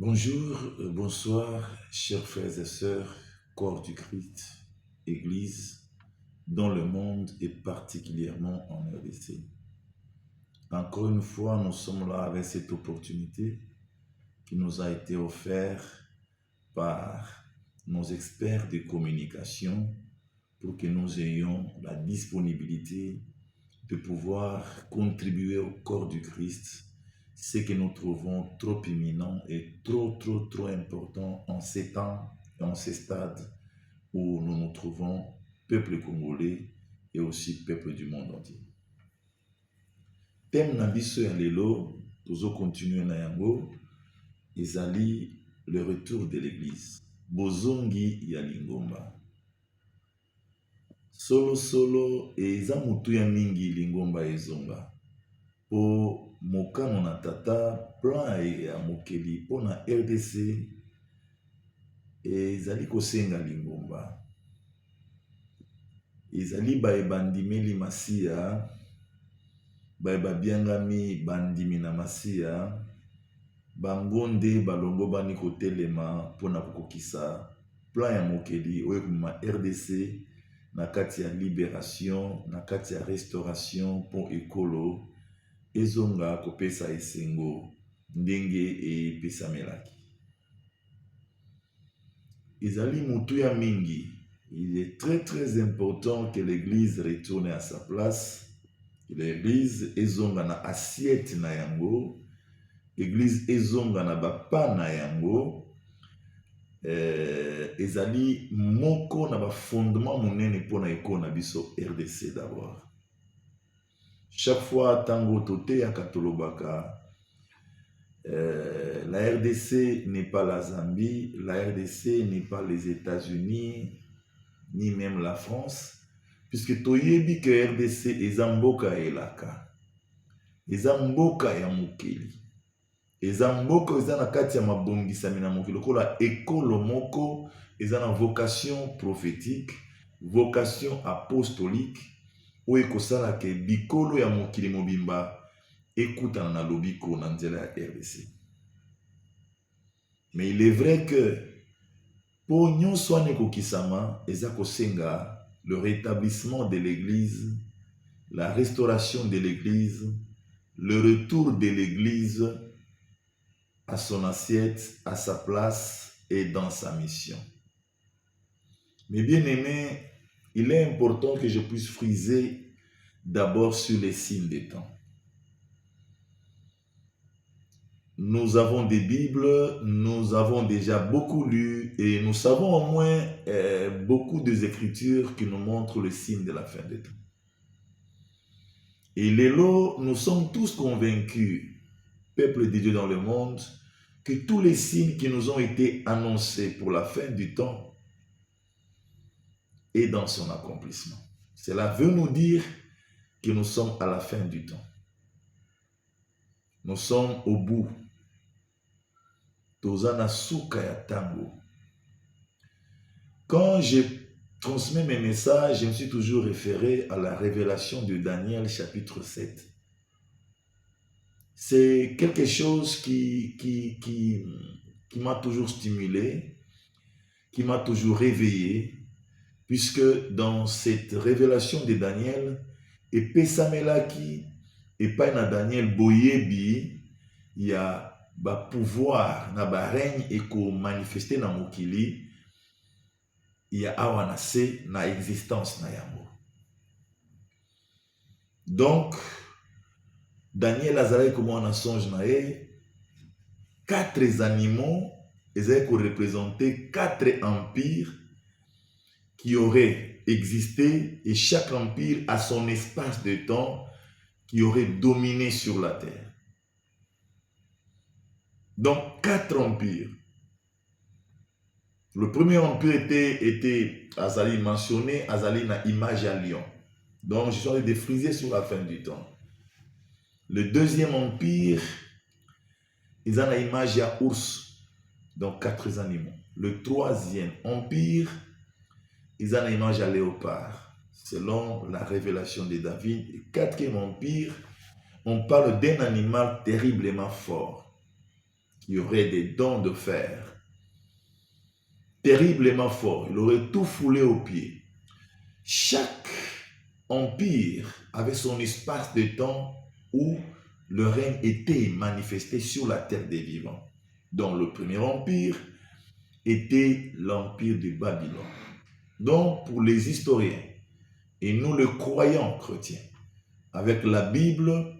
Bonjour, bonsoir, chers frères et sœurs, corps du Christ, Église, dans le monde et particulièrement en RDC. Encore une fois, nous sommes là avec cette opportunité qui nous a été offerte par nos experts de communication pour que nous ayons la disponibilité de pouvoir contribuer au corps du Christ, ce que nous trouvons trop imminent et trop important en ces temps et en ces stades où nous nous trouvons, peuple congolais et aussi peuple du monde entier. Thème na biso ya lelo, tozo continuer na yango, ezali le retour de l'église. Bozongi ya Lingomba. Solo eza mutu ya mingi Lingomba ezonga. Po mokano na tata plan ya mokeli po na RDC ezali kosenga Lingomba. Ezali baye bandimeli masiya, baye babiangami bandimi na masiya, bangonde balongo bani kotelema pona kokokisa plan ya mokeli oyo kuma RDC na kati ya libération, na kati ya restauration po ekolo ezonga kopesa esengo ndenge epesamelaki. Ezali mutu ya mingi. Il est très important que l'église retourne à sa place. L'église ezonga na assiette na yango. L'église ezonga na bapa na yango. Ezali moko na ba fondement monene pona eko na biso RDC d'abord. Chaque fois tango tote ya katolobaka, la RDC n'est pas la Zambie, la RDC n'est pas les États-Unis, ni même la France, puisque toyebi que RDC eza mboka elaka, eza mboka ya mokeli, eza mboka eza na kati ya mabongisami na mokili, lokola ekolo moko eza na vocation prophétique, vocation apostolique, oyo ekosala ke bikolo ya mokili mobimba ekutana na lobiko na nzela ya RDC. Mais il est vrai que po nyonso wana ekokisama eza kosenga le rétablissement de l'église, la restauration de l'église, le retour de l'église à son assiette, à sa place et dans sa mission. Mais bien aimés, il est important que je puisse friser d'abord sur les signes des temps. Nous avons des Bibles, nous avons déjà beaucoup lu et nous savons au moins beaucoup des Écritures qui nous montrent le signe de la fin des temps. Et nous sommes tous convaincus, peuple de Dieu dans le monde, que tous les signes qui nous ont été annoncés pour la fin du temps est dans son accomplissement. Cela veut nous dire que nous sommes à la fin du temps. Nous sommes au bout. Tozana suka ya tango. Quand je transmets mes messages, je me suis toujours référé à la révélation de Daniel chapitre 7. C'est quelque chose qui m'a toujours stimulé, qui m'a toujours réveillé, puisque dans cette révélation de Daniel, et Pesamelaki, et pas na Daniel Boyebi, il y a ba pouvoir, na ba règne et ko manifester na mokili, il y a awanase na existence na yango. Donc, Daniel azalaki comme on a songe na ye, 4 animaux, ils allaient représenter 4 empires qui auraient existé et chaque empire a son espace de temps qui aurait dominé sur la terre. Donc 4 empires. Le premier empire était Azali mentionné, Azali na image à lion. Donc je suis en train de friser sur la fin du temps. Le deuxième empire, ils ont une image à ours. Donc 4 animaux. Le troisième empire, ils ont une image à léopard. Selon la révélation de David. Le 4e empire, on parle d'un animal terriblement fort il y aurait des dents de fer terriblement forts. Il aurait tout foulé aux pieds. Chaque empire avait son espace de temps où le règne était manifesté sur la terre des vivants. Donc le premier empire était l'empire de Babylone. Donc pour les historiens, et nous le croyants chrétiens, avec la Bible,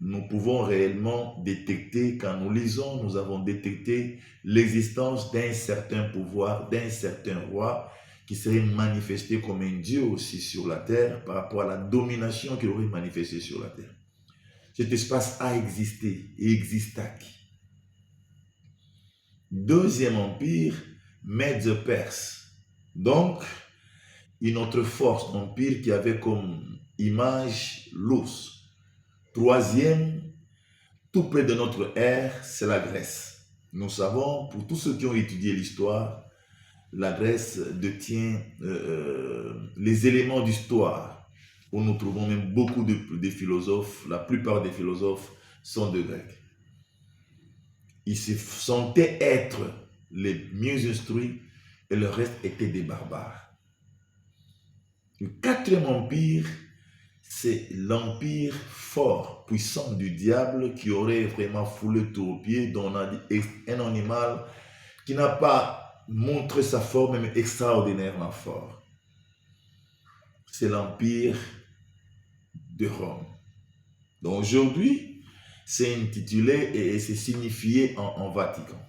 nous pouvons réellement détecter, quand nous lisons, nous avons détecté l'existence d'un certain pouvoir, d'un certain roi qui serait manifesté comme un Dieu aussi sur la terre par rapport à la domination qu'il aurait manifestée sur la terre. Cet espace a existé et existac. Deuxième empire, Mèdes-Perse. Donc, une autre force d'empire qui avait comme image l'os. Troisième, tout près de notre ère, c'est la Grèce. Nous savons, pour tous ceux qui ont étudié l'histoire, la Grèce détient les éléments d'histoire, où nous trouvons même beaucoup de philosophes. La plupart des philosophes sont de Grecs. Ils se sentaient être les mieux instruits et le reste étaient des barbares. Le quatrième empire, c'est l'empire fort, puissant du diable qui aurait vraiment foulé tout au pied, dont on a dit un animal qui n'a pas montré sa forme, mais extraordinairement fort. C'est l'empire de Rome. Donc aujourd'hui, c'est intitulé et c'est signifié en Vatican.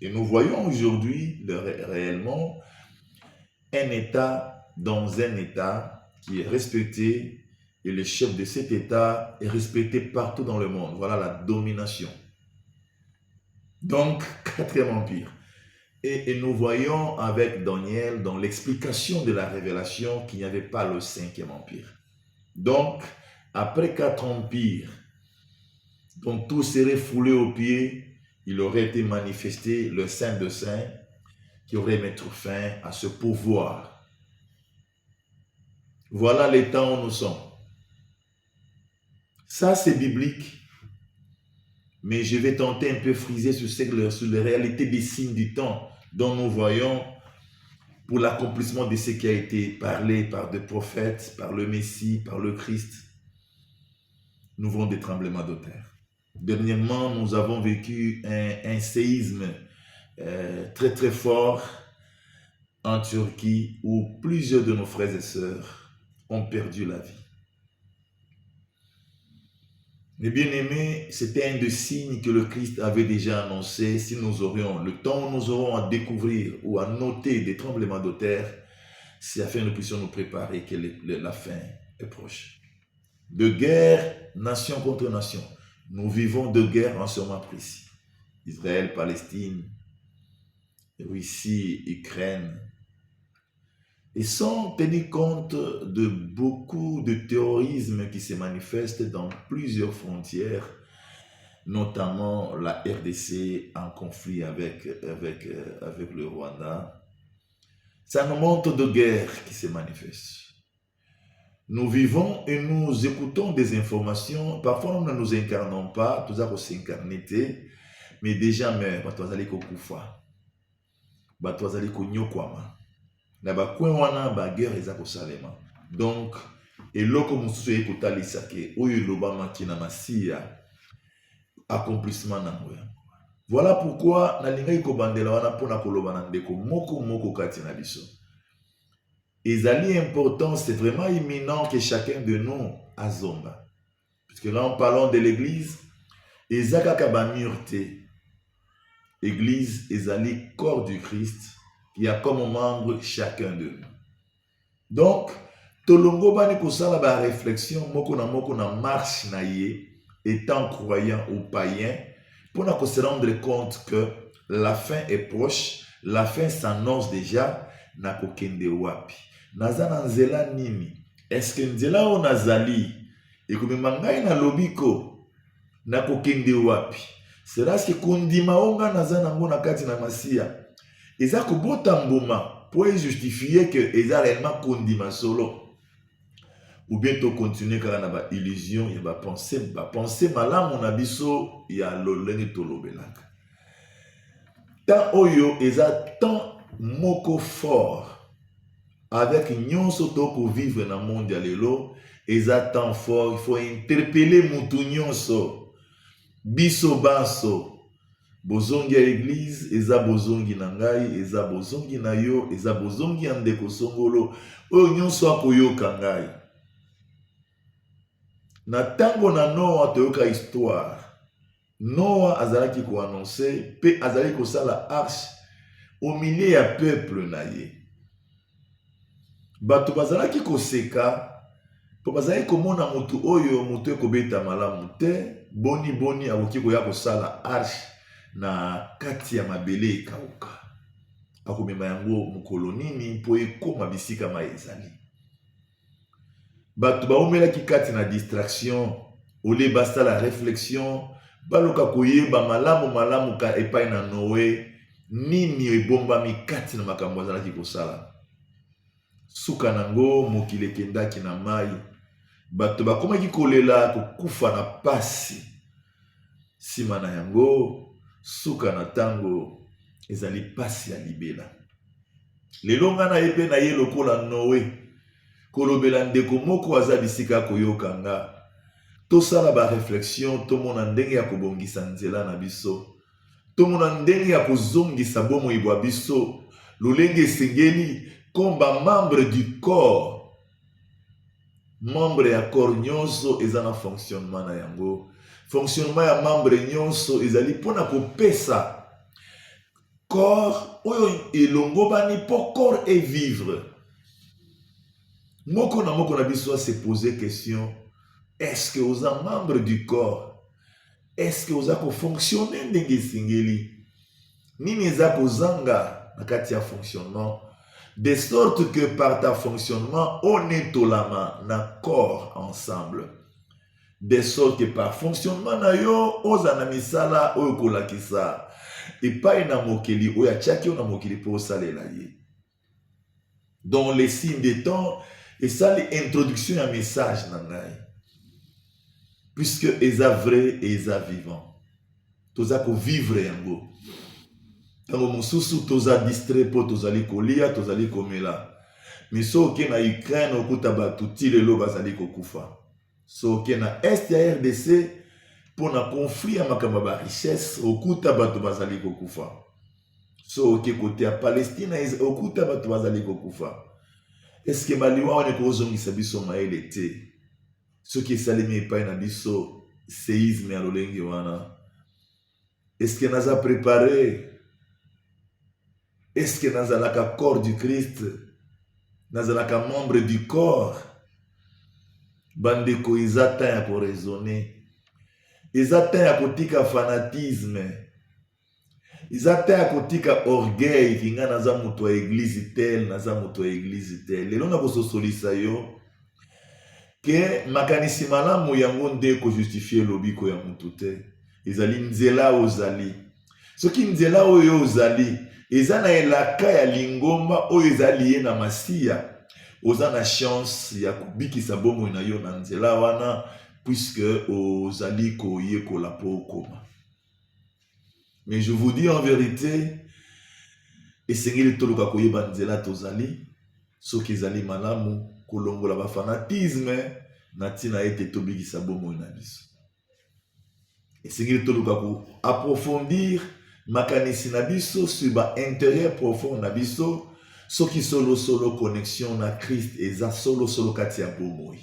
Et nous voyons aujourd'hui réellement un État dans un État qui est respecté et le chef de cet État est respecté partout dans le monde. Voilà la domination. Donc, quatrième empire. Et nous voyons avec Daniel dans l'explication de la révélation qu'il n'y avait pas le cinquième empire. Donc, après 4 empires, dont tout serait foulé aux pieds, il aurait été manifesté le Saint de Saints qui aurait mettre fin à ce pouvoir. Voilà les temps où nous sommes. Ça, c'est biblique. Mais je vais tenter un peu friser sur les réalités des signes du temps dont nous voyons pour l'accomplissement de ce qui a été parlé par des prophètes, par le Messie, par le Christ. Nous voyons des tremblements de terre. Dernièrement, nous avons vécu un séisme très très fort en Turquie où plusieurs de nos frères et sœurs ont perdu la vie. Mes bien-aimés, c'était un des signes que le Christ avait déjà annoncé. Si nous aurions le temps où nous aurons à découvrir ou à noter des tremblements de terre, c'est afin que nous puissions nous préparer que la fin est proche. De guerre, nation contre nation. Nous vivons de guerre en ce moment précis. Israël, Palestine, Russie, Ukraine. Et sans tenir compte de beaucoup de terrorisme qui se manifeste dans plusieurs frontières, notamment la RDC en conflit avec le Rwanda, ça nous montre de guerre qui se manifeste. Nous vivons et nous écoutons des informations, parfois nous ne nous incarnons pas, tout ça pour s'incarner, mais déjà, mais, na bakwe wana ba guerre eza kosalema. Donc eloko mosusu ekotalisa ke oyo elobamaki na masiya accomplissement nango. Voilà pourquoi nalingaki kobandela wana mpona koloba na ndeko moko kati na biso. Ezali important, c'est vraiment imminent que chacun de nous azomba. Puisque là en parlant de l'église, ezakaka ba murte. Église ezali corps du Christ. Il y a comme membre chacun de nous. Donc, tolongo bani kosala ba réflexion moko na marche na ye étant croyant ou païen pour na se rendre compte que la fin est proche, la fin s'annonce déjà na kokende wapi. Naza na nzela nini? Est-ce que nzela o nazali ekomema ngai na lobiko na kokende wapi? Sera-ce que kondima onga naza nango na kati na masiya? Eza kobota mbuma pour justifier que eza réellement kondima solo. Ou bien to continuer kaka na ba illusion ya ba pensée malamu na biso ya lolenge tolobelaka. Tant oyo eza tant moko fort avec nyonso toko vivre na monde ya lelo eza tant fort, il faut interpeller mutu nyonso biso baso bozongi ya église eza bozongi na ngai eza bozongi na yo eza bozongi ya ndeko songolo oyo nyonso akoyoka ngai na tango na Noa toyoka histoire Noa azalaki koannonce pe azalaki kosala arche au milieu ya peuple na ye bato bazalaki koseka po bazalaki komona mutu oyo mutu ekobeta malamu te boni akoki koya kosala arche na kati ya mabele ekauka akomema yango mokolo nini mpo ekoma bisika ma ezali bato baomelaki kati na distraction ole basala réflexion baloka koyeba malamu ka epai na Noé nini ebombami kati na makambo azalaki kosala suka nango mokili ekendaki na mai bato bakomaki kolela kokufa na pasi nsima na yango suka na tango ezali pasi ya libela lelo nga na ye mpe na ye lokola Noé kolobela ndeko moko aza bisika koyoka nga tosala baréflexion tomona ndenge ya kobongisa nzela na biso tomona ndenge ya kozongisa bomoi bwa biso lolenge esengeli comme membre du corps membre ya corps nyonso eza na fonctionnement na yango fonctionnement ya membre nyonso ezali mpona kopesa corps oyo elongobani mpo corps et vivre moko na biso se poser question est-ce que oza membre du corps est-ce que oza kofonctionner ndenge esengeli nini eza kozanga na kati ya fonctionnement de sorte que par ta fonctionnement on etolama na corps ensemble de sorte que par fonctionnement na yo oza na misala oyo kolakisa epai na mokili oyo atiaki yo na mokili mpo osalela ye dans les signes des temps esali introduction ya message na ngai puisque eza vrai et eza vivant toza kovivre yango ntango mosusu toza distrait mpo tozali kolia tozali komela mais soki na Ukraine okuta bato ti lelo bazali kokufa soki na este ya RDC mpo na conflit ya makambo ya richesse okuta bato bazali kokufa soki kote ya Palestine okuta bato bazali kokufa eske baliwa wana ekozongisa biso mayele te soki esalemi epai na biso séisme ya lolenge wana eske naza préparé est-ce que nazalaka corps du Christ nazalaka membre du corps bandeko eza temps ya koraisonner eza temps ya kotika fanatisme eza temps ya kotika orgueil kinga naza moto ya église tel naza moto ya église tel lelo na kososolisa yo ke makanisi malamu yango nde kojustifie lobiko ya motu te ezali nzela ozali soki nzela oyo ozali eza na elaka ya lingomba oyo eza liye na masiya oza na chance ya kobikisa bomoi na yo na nzela wana puisque ozali koyekola po okoma mais je vous dis en vérité esengeli toluka koyeba nzela tozali soki ezali malamu kolongola bafanatisme na ntina ete tobikisa bomoi na biso esengeli toluka koapprofondir makanisi na biso sur ba intérieur profond na biso soki solo connexion na Christ eza solo kati ya bomoi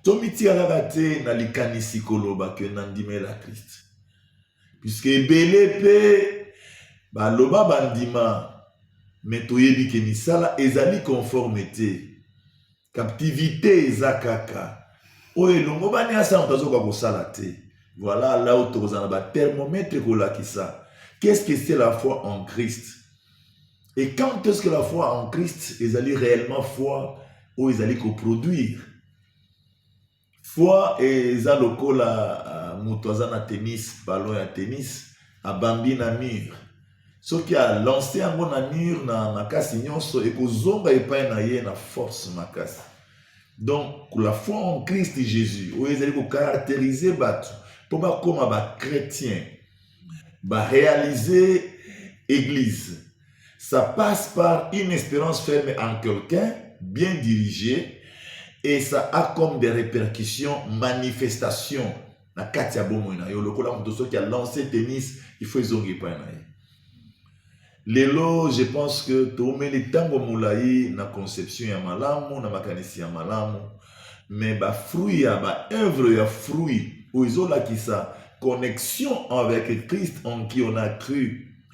tomitia kaka te na likanisi koloba ke nandimela Christ puisque ebele pe baloba bandima me toyebi ke misala ezali conforme te captivité eza kaka oyo elongobani asa moto azoka kosala te. Voilà là où tu as thermomètre kolakisa. Qu'est-ce que c'est la foi en Christ? Et quand est-ce que la foi en Christ ils allaient réellement foi ou ils allaient produire? Foi et zalokola mutoza na tennis, ballon ya tennis, a bambi na mur. Ce qui a lancé un bon mur na makasi nyonso et kozonga epai na ye na force makasi. Donc la foi en Christ Jésus, où ils allaient caractériser batu, pour pas comme ba chrétien. réaliser Église. Ça passe par une espérance ferme en quelqu'un, bien dirigé, et ça a comme des répercussions, manifestations. Na katia bomoina, yo lokola mutoso qui a lancé tennis, il faut zongi pa na. Lelo, je pense que tomeli tango moulayi na conception ya malamu, na makanisi ya malamu, mais ba fruit ya ba œuvre ya fruit, ou izola qui sa connexion avec Christ en qui on a cru.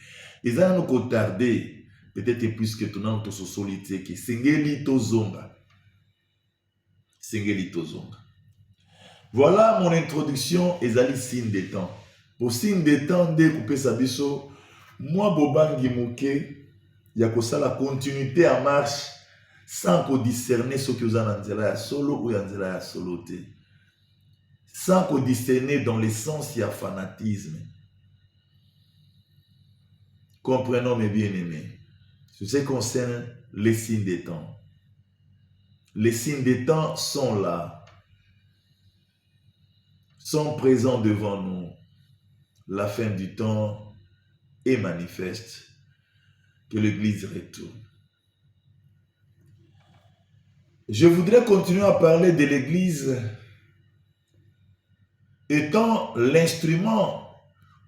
Ils ont nous tardé, peut-être plus que tout le monde se solité, que singeli tozonga. Singeli tozonga. Voilà mon introduction, ezali signe des temps. Pour signe des temps, découper sa biso, moi bobangi mouke, yakosa la continuité en marche, sans qu'on discerne ce que vous en nzela ya solo ou ya nzela ya soloté. Sans qu'on discerne dans le sens ya fanatisme. Comprenons mes bien-aimés. Ce qui concerne les signes des temps. Les signes des temps sont là, sont présents devant nous. La fin du temps est manifeste. Que l'Église retourne. Je voudrais continuer à parler de l'Église étant l'instrument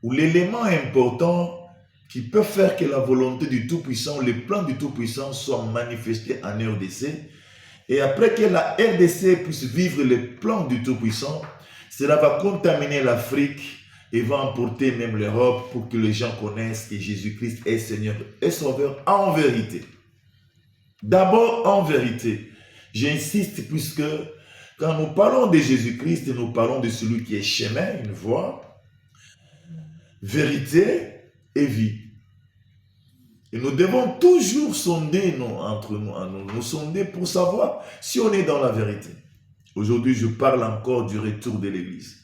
ou l'élément important qui peut faire que la volonté du Tout-Puissant, le plan du Tout-Puissant soit manifesté en RDC. Et après que la RDC puisse vivre le plan du Tout-Puissant, cela va contaminer l'Afrique et va emporter même l'Europe pour que les gens connaissent que Jésus-Christ est Seigneur et Sauveur en vérité. D'abord en vérité. J'insiste puisque quand nous parlons de Jésus-Christ, nous parlons de celui qui est chemin, une voie, vérité et vie. Et nous devons toujours sonder entre nous, nous sonder pour savoir si on est dans la vérité. Aujourd'hui, je parle encore du retour de l'Église.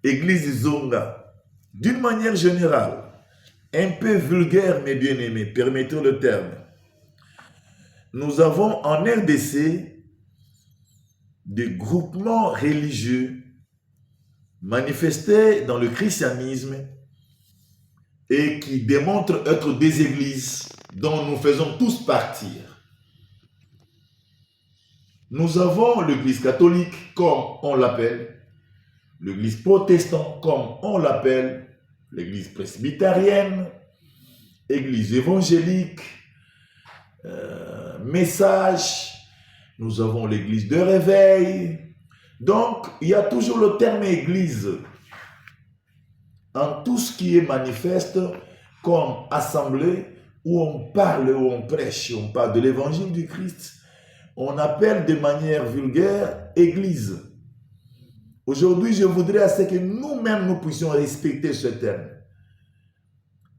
Église Zonga, d'une manière générale, un peu vulgaire mais bien aimé, permettez le terme. Nous avons en RDC des groupements religieux manifestés dans le christianisme et qui démontrent être des églises dont nous faisons tous partir. Nous avons l'église catholique comme on l'appelle, l'église protestante comme on l'appelle, l'église presbytérienne, église évangélique, message, nous avons l'église de réveil. Donc, il y a toujours le terme église en tout ce qui est manifeste comme assemblée où on parle, où on prêche, on parle de l'évangile du Christ. On appelle de manière vulgaire église. Aujourd'hui, je voudrais à ce que nous-mêmes nous puissions respecter ce terme.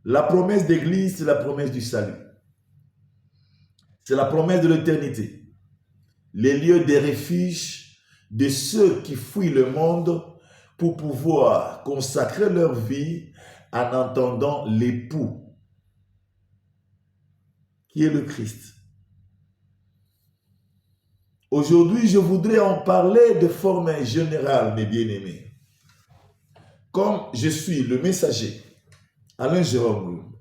La promesse d'église, c'est la promesse du salut. C'est la promesse de l'éternité. Les lieux de refuge de ceux qui fuient le monde pour pouvoir consacrer leur vie en entendant l'époux qui est le Christ. Aujourd'hui, je voudrais en parler de forme générale, mes bien-aimés. Comme je suis le messager, Alain Jérôme,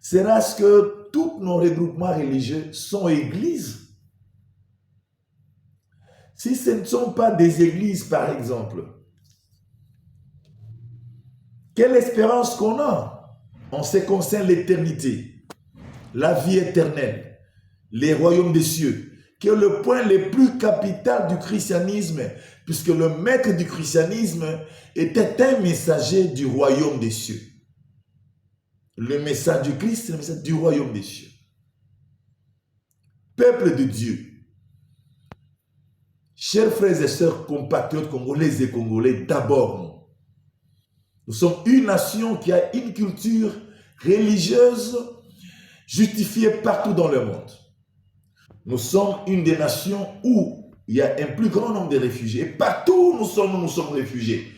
sera-ce que tous nos regroupements religieux sont églises? Si ce ne sont pas des églises, par exemple, quelle espérance qu'on a en ce qui concerne l'éternité, la vie éternelle, les royaumes des cieux, qui est le point le plus capital du christianisme, puisque le maître du christianisme était un messager du royaume des cieux. Le message du Christ, c'est le message du royaume des cieux. Peuple de Dieu, chers frères et sœurs, compatriotes congolais et congolais, d'abord, nous sommes une nation qui a une culture religieuse justifiée partout dans le monde. Nous sommes une des nations où il y a un plus grand nombre de réfugiés. Et partout où nous sommes réfugiés.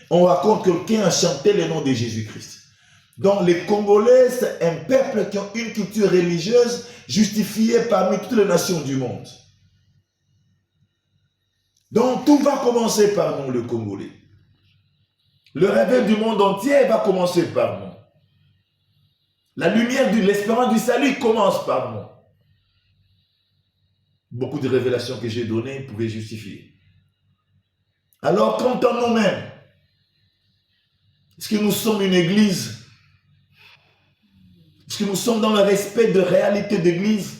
On raconte que quelqu'un a chanté le nom de Jésus-Christ. Donc les Congolais, c'est un peuple qui a une culture religieuse justifiée parmi toutes les nations du monde. Donc tout va commencer par nous, le Congolais. Le réveil du monde entier va commencer par nous. La lumière de l'espérance du salut commence par nous. Beaucoup de révélations que j'ai données pouvaient justifier. Alors, quant à nous-mêmes, est-ce que nous sommes une église? Est-ce que nous sommes dans le respect de réalité d'église?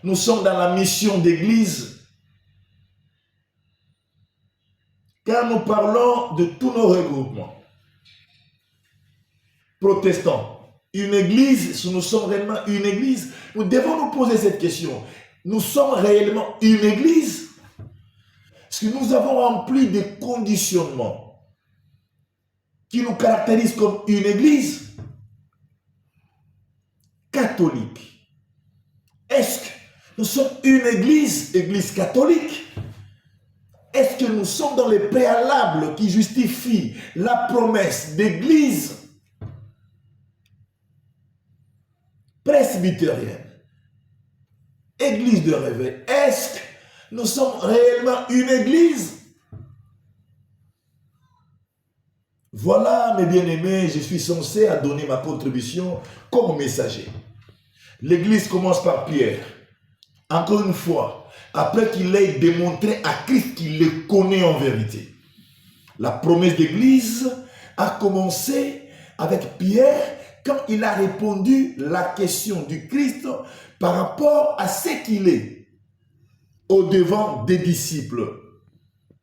Nous sommes dans la mission d'église. Car nous parlons de tous nos regroupements. Protestants, une église, si nous sommes réellement une église, nous devons nous poser cette question. Nous sommes réellement une église? Est-ce que nous avons rempli des conditionnements qui nous caractérisent comme une église catholique? Est-ce que nous sommes une église, église catholique? Est-ce que nous sommes dans les préalables qui justifient la promesse d'église presbytérienne, église de réveil? Est-ce que nous sommes réellement une église? Voilà, mes bien-aimés, je suis censé à donner ma contribution comme messager. L'église commence par Pierre. Encore une fois, après qu'il ait démontré à Christ qu'il le connaît en vérité. La promesse d'église a commencé avec Pierre quand il a répondu la question du Christ par rapport à ce qu'il est au devant des disciples.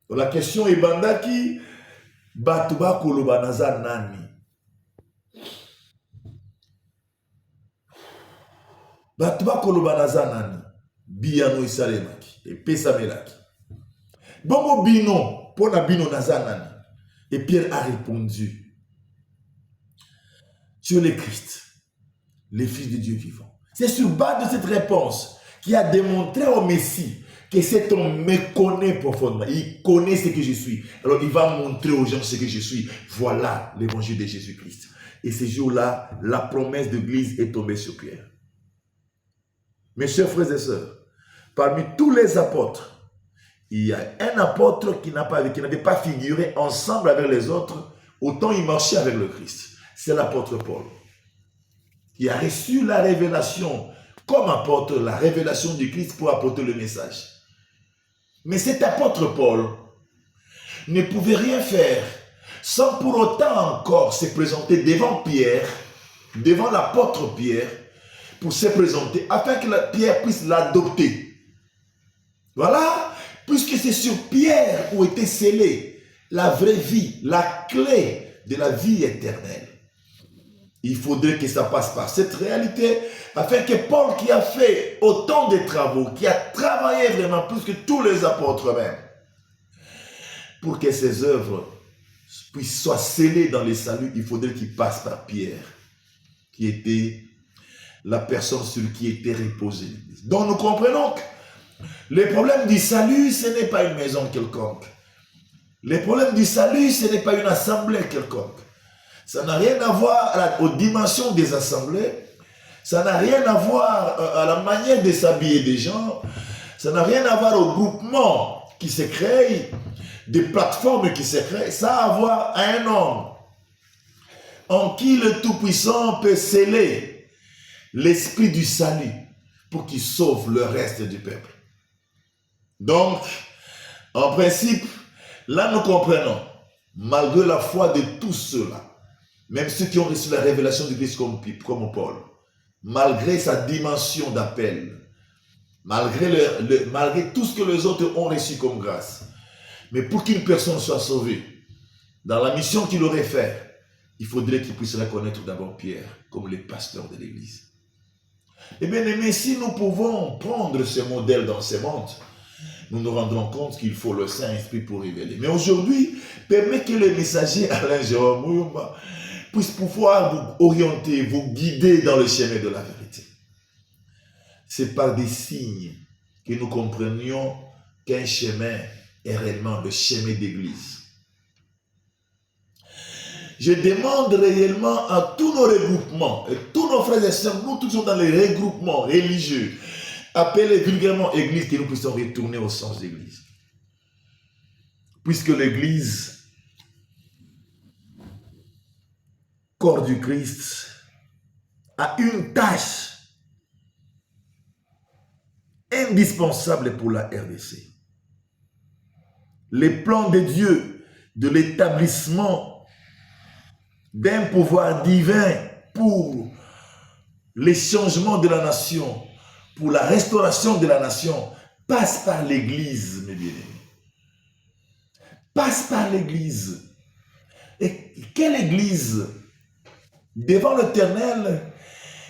La question est bandaki batuba kolobanaza nani. Batuba kolobanaza nani. Biyano isalemaki et pesamelaki. Bongo bino pona bino nazanani. Et Pierre a répondu: tu es le Christ, le Fils de Dieu vivant. C'est sur base de cette réponse qu'il a démontré au Messie que cet homme me connaît profondément. Il connaît ce que je suis. Alors il va montrer aux gens ce que je suis. Voilà l'évangile de Jésus-Christ. Et ce jour-là, la promesse de l'Église est tombée sur Pierre. Mes chers frères et sœurs, parmi tous les apôtres, il y a un apôtre qui n'avait pas figuré ensemble avec les autres, autant il marchait avec le Christ. C'est l'apôtre Paul, qui a reçu la révélation comme apôtre, la révélation du Christ pour apporter le message. Mais cet apôtre Paul ne pouvait rien faire sans pour autant encore se présenter devant Pierre, devant l'apôtre Pierre, pour se présenter, afin que Pierre puisse l'adopter. Voilà, puisque c'est sur Pierre où était scellée la vraie vie, la clé de la vie éternelle. Il faudrait que ça passe par cette réalité, afin que Paul, qui a fait autant de travaux, qui a travaillé vraiment plus que tous les apôtres même, pour que ses œuvres soient scellées dans les saluts, il faudrait qu'il passe par Pierre, qui était la personne sur qui était reposée l'Église. Donc nous comprenons que le problème du salut, ce n'est pas une maison quelconque. Le problème du salut, ce n'est pas une assemblée quelconque. Ça n'a rien à voir aux dimensions des assemblées. Ça n'a rien à voir à la manière de s'habiller des gens. Ça n'a rien à voir au groupement qui se crée, des plateformes qui se créent. Ça a à voir à un homme en qui le Tout-Puissant peut sceller l'esprit du salut pour qu'il sauve le reste du peuple. Donc, en principe, là nous comprenons, malgré la foi de tous ceux-là, même ceux qui ont reçu la révélation du Christ comme Paul, malgré sa dimension d'appel, malgré tout ce que les autres ont reçu comme grâce, mais pour qu'une personne soit sauvée, dans la mission qu'il aurait faite, il faudrait qu'il puisse reconnaître d'abord Pierre comme le pasteur de l'Église. Eh bien, aimés, si nous pouvons prendre ce modèle dans ce monde, nous nous rendrons compte qu'il faut le Saint-Esprit pour révéler. Mais aujourd'hui, permet que le messager Alain Jérôme Mouyoumba puisse pouvoir vous orienter, vous guider dans le chemin de la vérité. C'est par des signes que nous comprenions qu'un chemin est réellement le chemin d'église. Je demande réellement à tous nos regroupements, et tous nos frères et sœurs, nous tous sommes dans les regroupements religieux, appelés vulgairement église, que nous puissions retourner au sens d'église. Puisque l'église corps du Christ, a une tâche indispensable pour la RDC. Les plans de Dieu de l'établissement d'un pouvoir divin pour les changements de la nation, pour la restauration de la nation, passe par l'Église, mes bien-aimés. Passe par l'Église. Et quelle Église? Devant l'Éternel,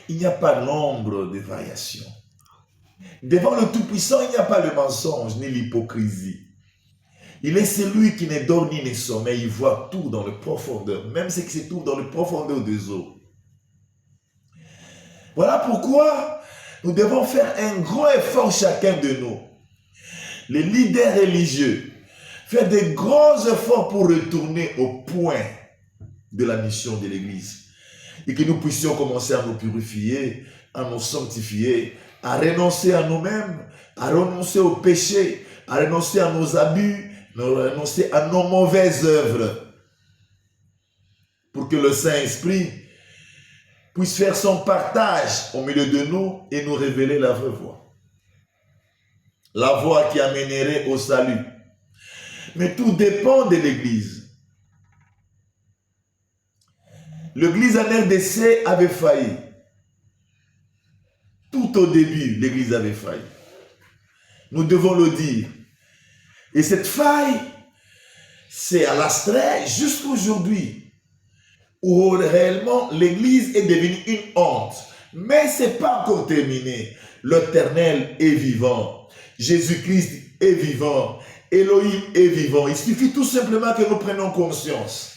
il n'y a pas nombre de variations. Devant le Tout-Puissant, il n'y a pas le mensonge ni l'hypocrisie. Il est celui qui ne dort ni ne sommeille, il voit tout dans le profondeur, même ce qui se trouve dans le profondeur des eaux. Voilà pourquoi nous devons faire un grand effort chacun de nous, les leaders religieux, faire de grands efforts pour retourner au point de la mission de l'Église et que nous puissions commencer à nous purifier, à nous sanctifier, à renoncer à nous-mêmes, à renoncer au péché, à renoncer à nos abus, à renoncer à nos mauvaises œuvres pour que le Saint-Esprit puisse faire son partage au milieu de nous et nous révéler la vraie voie. La voie qui amènerait au salut. Mais tout dépend de l'Église. L'Église en RDC avait failli. Tout au début, l'Église avait failli. Nous devons le dire. Et cette faille, c'est à l'astrait jusqu'aujourd'hui, où réellement l'Église est devenue une honte. Mais ce n'est pas encore terminé. L'Éternel est vivant. Jésus-Christ est vivant. Elohim est vivant. Il suffit tout simplement que nous prenions conscience.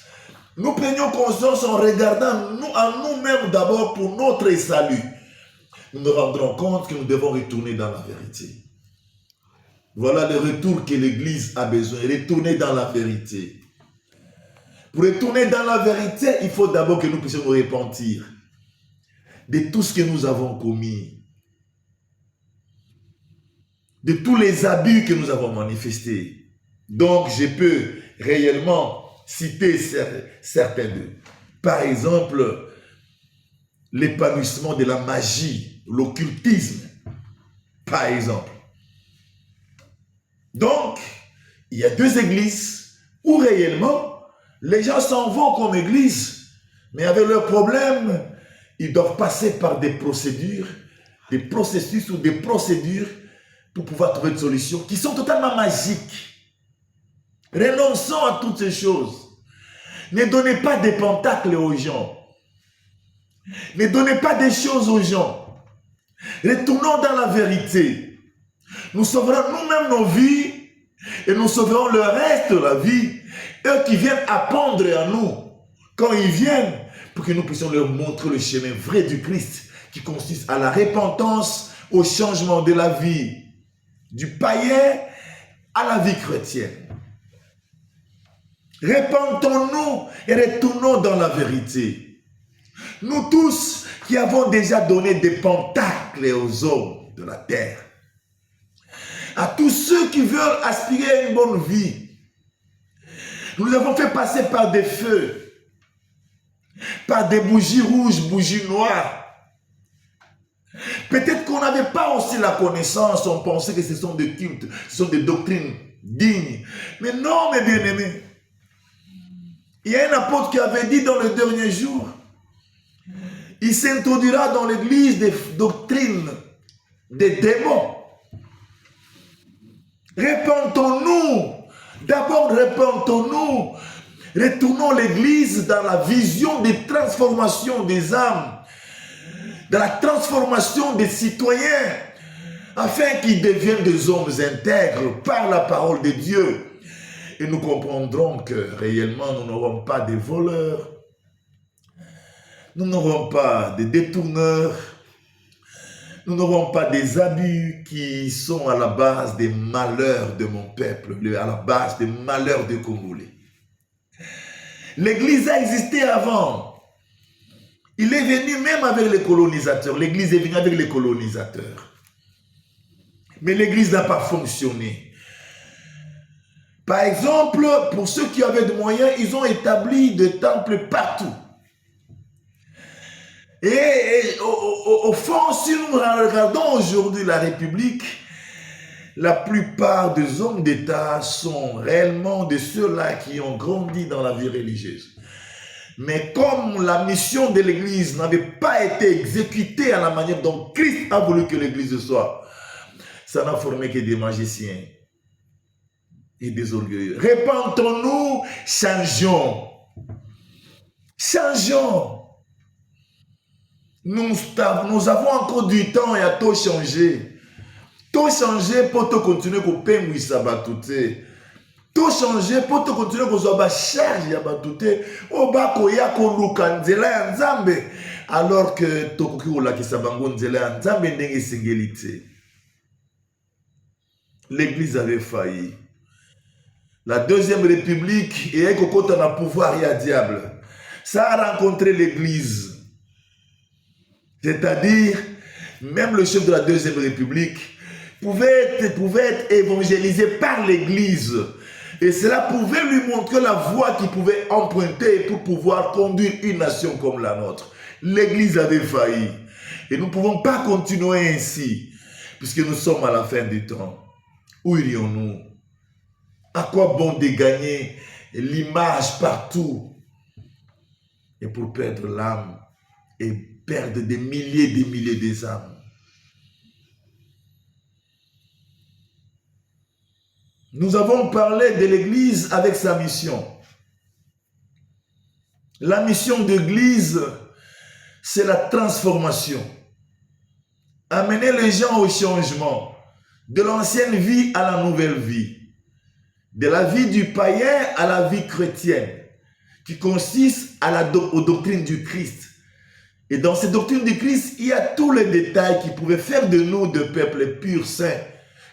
Nous prenions conscience en regardant en nous-mêmes d'abord pour notre salut. Nous nous rendrons compte que nous devons retourner dans la vérité. Voilà le retour que l'Église a besoin. Retourner dans la vérité. Pour retourner dans la vérité, il faut d'abord que nous puissions nous repentir de tout ce que nous avons commis, de tous les abus que nous avons manifestés. Donc, je peux réellement citer certains d'eux. Par exemple, l'épanouissement de la magie, l'occultisme, par exemple. Donc, il y a deux églises où réellement, les gens s'en vont comme église, mais avec leurs problèmes, ils doivent passer par des procédures, des processus ou des procédures pour pouvoir trouver une solution qui sont totalement magiques. Renonçons à toutes ces choses. Ne donnez pas des pentacles aux gens. Ne donnez pas des choses aux gens. Retournons dans la vérité. Nous sauverons nous-mêmes nos vies et nous sauverons le reste de la vie. Eux qui viennent apprendre à nous, quand ils viennent, pour que nous puissions leur montrer le chemin vrai du Christ, qui consiste à la repentance, au changement de la vie du païen à la vie chrétienne. Repentons-nous et retournons dans la vérité. Nous tous qui avons déjà donné des pentacles aux hommes de la terre, à tous ceux qui veulent aspirer à une bonne vie, nous les avons fait passer par des feux, par des bougies rouges, bougies noires. Peut-être qu'on n'avait pas aussi la connaissance, on pensait que ce sont des cultes, ce sont des doctrines dignes. Mais non, mes bien-aimés. Il y a un apôtre qui avait dit dans le dernier jour, il s'introduira dans l'église des doctrines des démons. Repentons-nous. D'abord, repentons-nous. Retournons l'église dans la vision des transformations des âmes, dans la transformation des citoyens, afin qu'ils deviennent des hommes intègres par la parole de Dieu. Et nous comprendrons que réellement nous n'aurons pas des voleurs, nous n'aurons pas des détourneurs, nous n'aurons pas des abus qui sont à la base des malheurs de mon peuple, à la base des malheurs des Congolais. L'église a existé avant. Il est venu même avec les colonisateurs. L'église est venue avec les colonisateurs. Mais l'église n'a pas fonctionné. Par exemple, pour ceux qui avaient des moyens, ils ont établi des temples partout. Au fond, si nous regardons aujourd'hui la République, la plupart des hommes d'État sont réellement de ceux-là qui ont grandi dans la vie religieuse. Mais comme la mission de l'Église n'avait pas été exécutée à la manière dont Christ a voulu que l'Église soit, ça n'a formé que des magiciens et des orgueilleux. Repentons-nous, changeons. Changeons. Nous avons encore du temps et à tout changer. Tout changer pour te continuer à peindre ça batouté. Tout changer pour te continuer à faire charge à batouté. Au bas koya ko lukanzela ya nzambe alors que tokoki olaki sabango nzela ya nzambe ndenge singelité. L'église avait failli. La deuxième république et kokota na pouvoir ya diable. Ça a rencontré l'église. C'est-à-dire, même le chef de la deuxième république pouvait être évangélisé par l'église. Et cela pouvait lui montrer la voie qu'il pouvait emprunter pour pouvoir conduire une nation comme la nôtre. L'église avait failli. Et nous ne pouvons pas continuer ainsi, puisque nous sommes à la fin du temps. Où irions-nous? À quoi bon de gagner l'image partout et pour perdre l'âme et perdre des milliers d'âmes? Nous avons parlé de l'Église avec sa mission. La mission de l'Église, c'est la transformation. Amener les gens au changement, de l'ancienne vie à la nouvelle vie, de la vie du païen à la vie chrétienne, qui consiste aux doctrines du Christ. Et dans ces doctrines du Christ, il y a tous les détails qui pouvaient faire de nous des peuples purs, saints,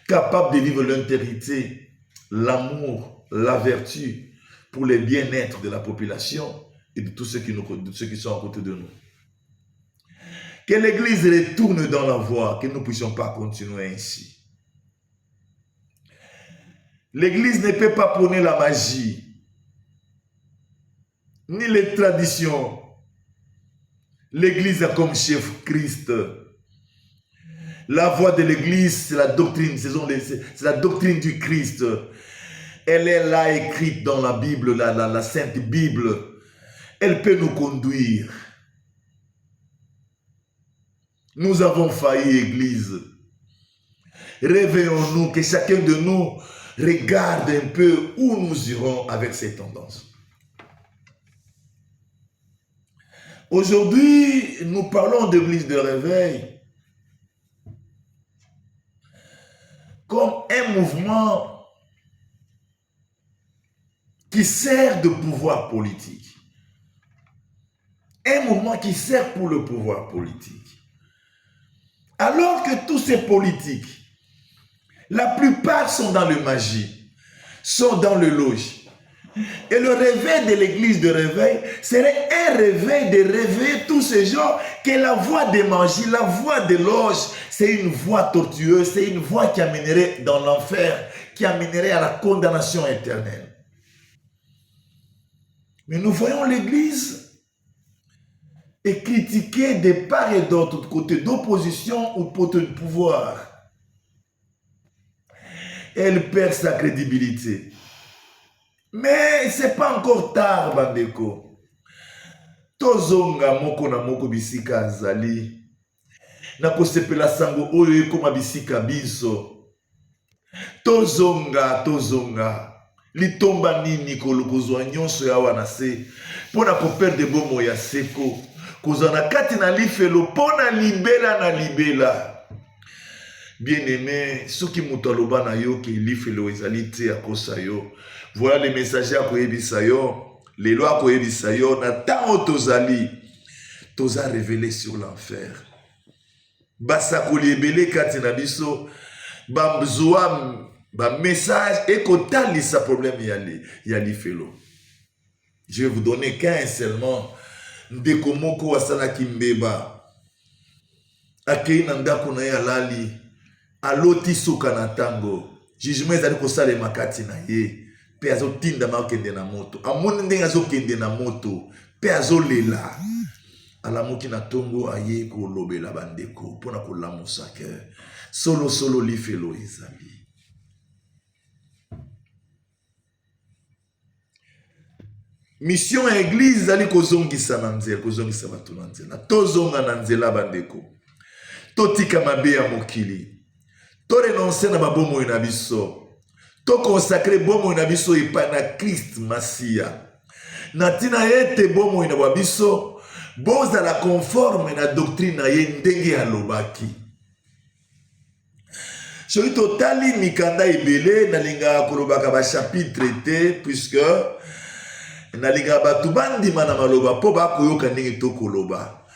capables de vivre l'intégrité, l'amour, la vertu pour le bien-être de la population et de tous ceux qui sont à côté de nous. Que l'Église retourne dans la voie, que nous ne puissions pas continuer ainsi. L'Église ne peut pas prôner la magie, ni les traditions. L'Église a comme chef Christ. La voie de l'Église, c'est la doctrine, c'est la doctrine du Christ. Elle est là écrite dans la Bible, la Sainte Bible. Elle peut nous conduire. Nous avons failli, Église. Réveillons-nous, que chacun de nous regarde un peu où nous irons avec ces tendances. Aujourd'hui, nous parlons d'église de réveil comme un mouvement qui sert de pouvoir politique. Un mouvement qui sert pour le pouvoir politique. Alors que tous ces politiques, la plupart sont dans le magie, sont dans le loge. Et le réveil de l'église de réveil serait un réveil de réveiller tous ces gens que la voie de magie, la voie de loge, c'est une voie tortueuse, c'est une voie qui amènerait dans l'enfer, qui amènerait à la condamnation éternelle. Mais nous voyons l'église est critiquée de part et d'autre, côté d'opposition ou de pouvoir. Elle perd sa crédibilité. Mais ce n'est pas encore tard, bandeko. Tozonga moko na moko bisika azali. Na kosepela sango oyo ekoma bisika biso. Tozonga. Litomba nini kolukozwa nyonso ya wana se. Pona koperde bomo ya seko. Kozana kati na lifelo pona libela na libela. Bien-aimé, ceux qui mutaloba na yo ki lifelo ezali te akosa yo. Voilà les messagers à Koyebisayo, les lois à Koyebisayo, na tant tozali, toza révélé sur l'enfer. Basa kolebele katina biso, bamzoam, ba message et kotali sa problème yali felo. Je vais vous donner qu'un seulement, ndeko moko wasala kimbeba, akei nandako na yalali, aloti soka na tango, jugement ezali kosala makati na ye. Pe azotinda ma okende na moto. Amoni ndenge azokende na moto. Pe azolela. alamuki na tongo aye ko lobela bandeko pona ko lamusa ke solo lifelo ezali. Mission ya église zali kozongisa na nzela, kozongisa bato na nzela. Tozonga na nzela bandeko. Totika mabe ya mokili. To renoncer na babomoi na biso. To consacrer bomoi na biso epai na Christ Masia. Na tina ete bomoi na babiso bozala conforme na doctrine na ye ndenge alobaki. Soki totali mikanda ebele nalinga kolobaka ba chapitre te puisque nalinga batu bandima na maloba po bakoyoka ndenge tokoloba.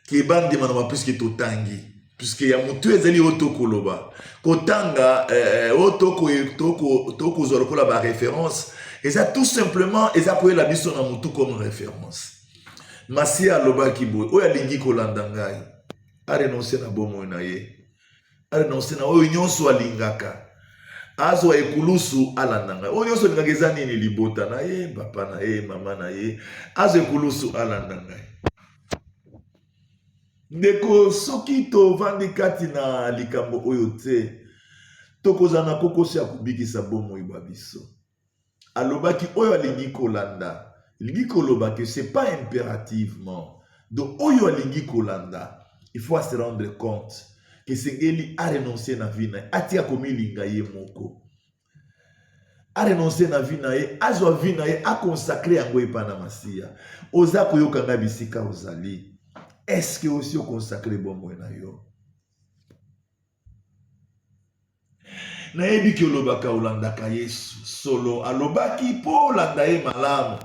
Ki bandima na puisque totangi. Puisque ya mutu ezali otokoloba. Kotanga toko zolokola ba référence. Et ça tout simplement, et ça pouvait la biso na mutu comme référence. Masia alobaki boy, oya lingi kolanda ngai. A renoncer na bomo na ye. A renoncer na oyo nyonso alingaka. Azo ekulusu alanda ngai. Oyo nyonso alingaka eza nini libota na ye, papa na ye, mama na ye. Azo ekulusu alanda ngai. Ndeko soki to vandi kati na likambo oyo te. Tokozana kokosi ya kubikisa bomo ibabiso. Alobaki oyo alingi kolanda. Lingi koloba que c'est pas impérativement. Donc oyo alingi kolanda, il faut se rendre compte que sengeli a renoncé na vie na atia komi linga ye moko. A renoncé na vie na ye, a zo vie na ye a consacré yango epa na Masia. Oza koyoka nga bisika ozali. Est-ce que aussi o consacré bombo na yo? Na yebi ki olobaka olandaka Yesu solo alobaki po olanda ye malamu.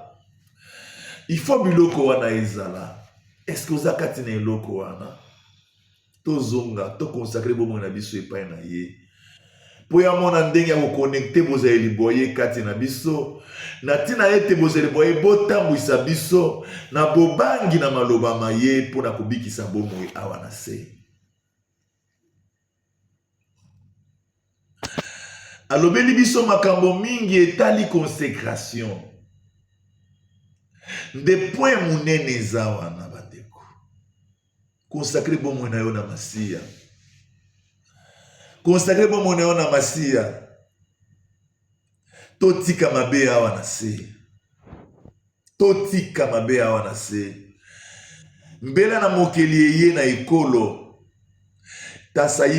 Il faut biloko wana ezala. Est-ce que oza kati na eloko wana? Tozonga, to consacrer bomo na biso epai na ye. Po ya mona ndenge ya ko-connecter boza eliboye kati na biso. Na tina ete boza eliboye botambwisa biso na bobangi na maloba maye po na kubikisa bomo awa na se. Alobeli biso makambo mingi etali consécration. De point munene eza wana bandeko. Consacrer bomo na yo na Masia. Consacrer bomo na yo na Masia. Totika mabe awa na se. Totika mabe awa na se. Mbela na mokeli eye na ekolo.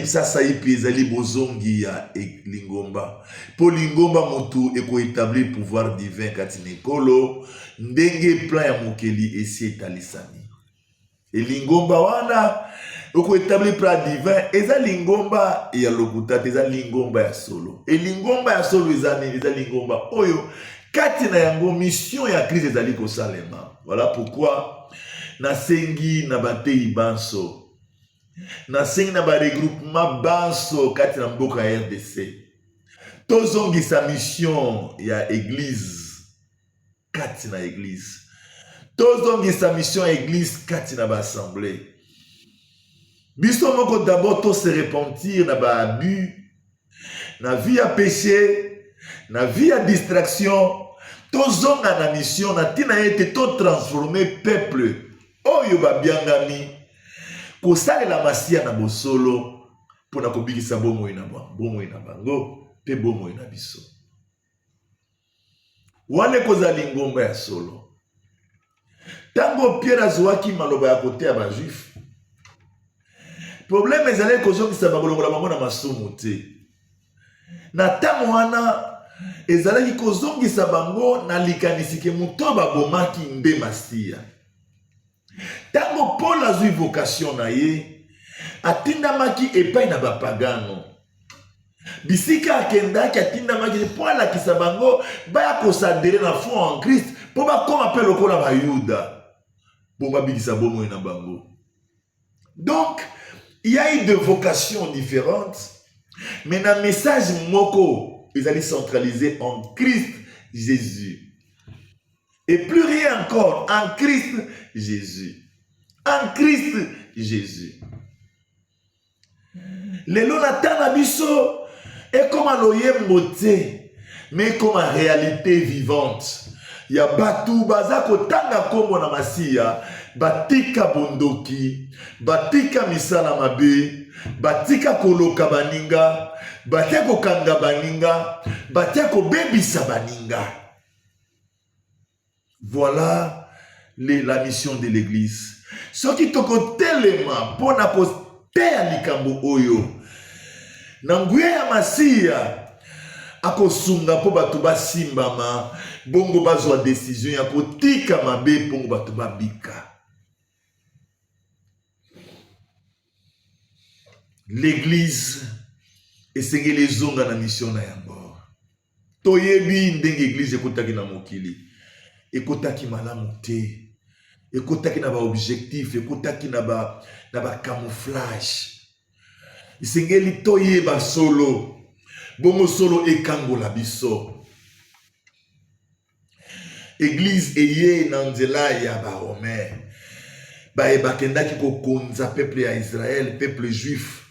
Sasa ipi ezali bozongi ya lingomba. Po lingomba mutu eko établir pouvoir divin kati na ekolo. Ndenge plan ya mokeli esi etalisani. E lingomba wana eko établir plan divin eza lingomba ya lokuta eza lingomba ya solo. E lingomba ya solo eza nini? Eza lingomba oyo kati na yango mission ya Christ ezali kosalema. Voilà pourquoi nasengi na batei banso. Nasengi na ba regroupement banso kati na mboka ya RDC. Tozongi sa mission ya église kati na église. Tozongi sa mission ya église kati na ba assemblée. Biso moko d'abord to se repentir na ba abus, na vie ya péché, na vie ya distraction. Tozonga na mission na tina ete to transformer peuple oyo babiangami. Kosalela Masia na bosolo pona kobikisa bomoi na bango pe bomoi na biso. Wane kozali ngomba ya solo. Tango Pierre azwaki maloba ya kote ya ba juif. Problème ezali kozongisa bakolongola bango na masumu te. Na tango wana ezali kozongisa bango na likanisi ke muto babomaki nde Masia. Tango Paul azui vocation na ye, atindamaki epai na bapagano. Bisika akendaki atindamaki po alakisa bango baya kosadere na foi en Christ po bakoma pe lokola bayuda. Po babikisa bomoi na bango. Donc, il y a eu deux vocations différentes, mais dans le message moko, ils allaient centraliser en Christ Jésus. Et plus rien encore, en Christ Jésus. En Christ Jésus. Lelo natana biso est comme un loyembo te, mais comme une réalité vivante. Ya batu bazako tanga kombo na Masia, batika bondoki, batika misala mabe, batika koloka baninga, batia kokanga baninga, batia kobebisa baninga. Voilà la mission de l'église. Ce qui toko telema pona koteya likambo oyo. Nanguye ya masiya akosunga po bato basimbama, bongo bazwa décision ya kotika mabe pongo bato babika. L'église esengeli ezonga na mission na yango. Toyebi ndenge église ekotaki na mokili. Ekotaki malamu te. Ekotaki na ba objectif, ekotaki na ba camouflage. Esengeli toyeba solo. Bongo solo ekangola biso. Église eye na nzela ya ba Romain. Ba ebakendaki kokonza peuple ya Israël, peuple juif.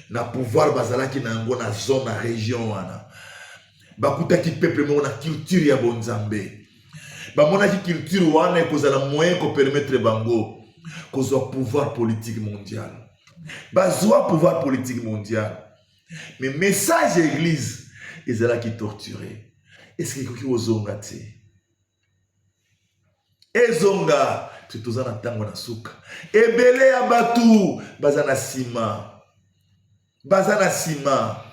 Na pouvoir bazalaki na yango na zone na région wana. Bakutaki peuple moko na culture ya bonzambe. Bamonaki culture wana ekozala moyen ko permettre bango kozwa pouvoir politique mondial. Bazwa pouvoir politique mondial. Mais message église ezalaki torturé. Est-ce que koki ozonga te? Ezonga tutozana tango na suka. Ebele ya batu bazana sima. Bazana sima.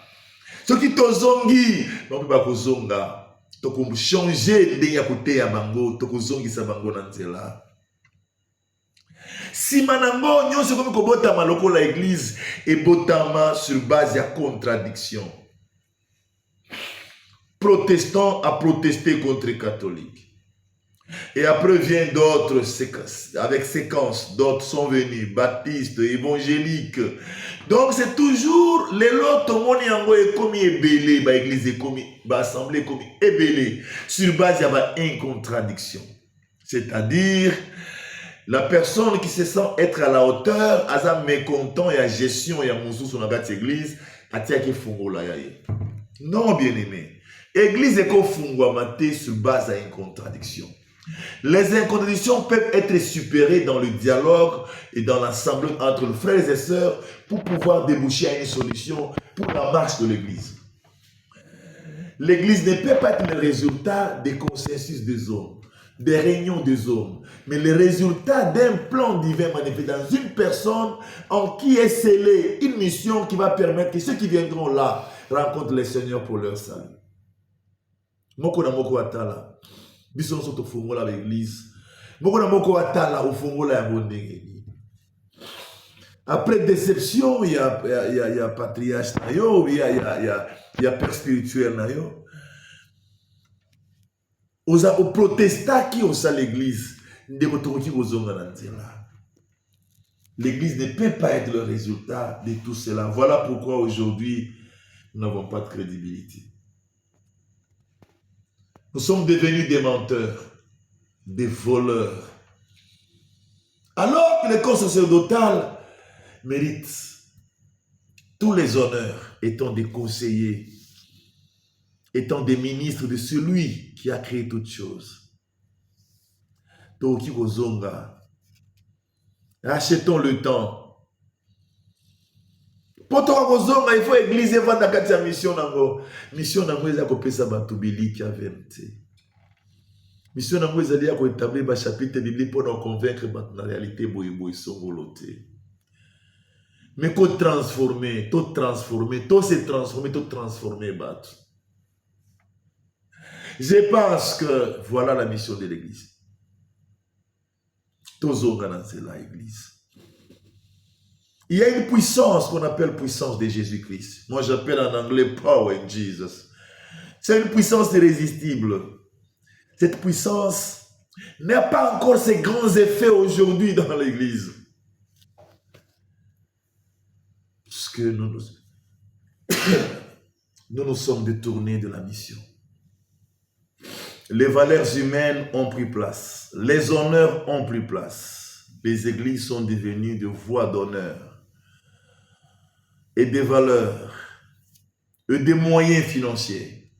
Soki tozongi, bamu bakozonga. Toko changer ndenge ya koteya bango, toko zongisa bango na nzela. Sima nango nyonso komi kobotama lokola église ebotama sur base ya contradiction. Protestant a protesté contre catholique. Et après vient d'autres avec séquence, d'autres sont venus, baptistes, évangéliques. Donc c'est toujours les lots tomoni yango et comme ebele, ba église et comme ba assemblée comme ebele sur base ya ba incontradiction. C'est-à-dire la personne qui se sent être à la hauteur, aza mécontent et à gestion et à moussou sur la église, atia ki fungola ya ye. Non bien-aimé, église est ko fungwa maté sur base à une contradiction. Les incontradictions peuvent être supérées dans le dialogue et dans l'assemblée entre les frères et sœurs pour pouvoir déboucher à une solution pour la marche de l'église. L'église ne peut pas être le résultat des consensus des hommes, des réunions des hommes, mais le résultat d'un plan divin manifesté dans une personne en qui est scellée une mission qui va permettre que ceux qui viendront là rencontrent le Seigneur pour leur salut. Moko na moko atala. Biso soto fungola l'église. Moko na moko atala ou fungola ya bondenge. Après déception, il y a patriarche na yo, il y a père spirituel na yo. Oza o protesta qui osa l'église, ndeko tokoki kozonga na nzela. L'église ne peut pas être le résultat de tout cela. Voilà pourquoi aujourd'hui nous n'avons pas de crédibilité. Nous sommes devenus des menteurs, des voleurs. Alors que le corps sacerdotal mérite tous les honneurs, étant des conseillers, étant des ministres de celui qui a créé toutes choses. Toki Kozonga, rachetons le temps. Pour toi, Kozonga, il faut égliser vendre la mission nango. Mission nango est à couper sa batubili qui a vérité. Mission nango est à établir un chapitre biblique pour nous convaincre de la réalité boy songoloté. Mais qu'on transformer, tout transformer, tout se transformer, tout transformer, battre. Je pense que voilà la mission de l'église. Tous organiser l'église. Il y a une puissance qu'on appelle puissance de Jésus-Christ. Moi j'appelle en anglais power in Jesus. C'est une puissance irrésistible. Cette puissance n'a pas encore ses grands effets aujourd'hui dans l'église. Parce que nous nous sommes détournés de la mission. Les valeurs humaines ont pris place. Les honneurs ont pris place. Les églises sont devenues des voies d'honneur et des valeurs et des moyens financiers.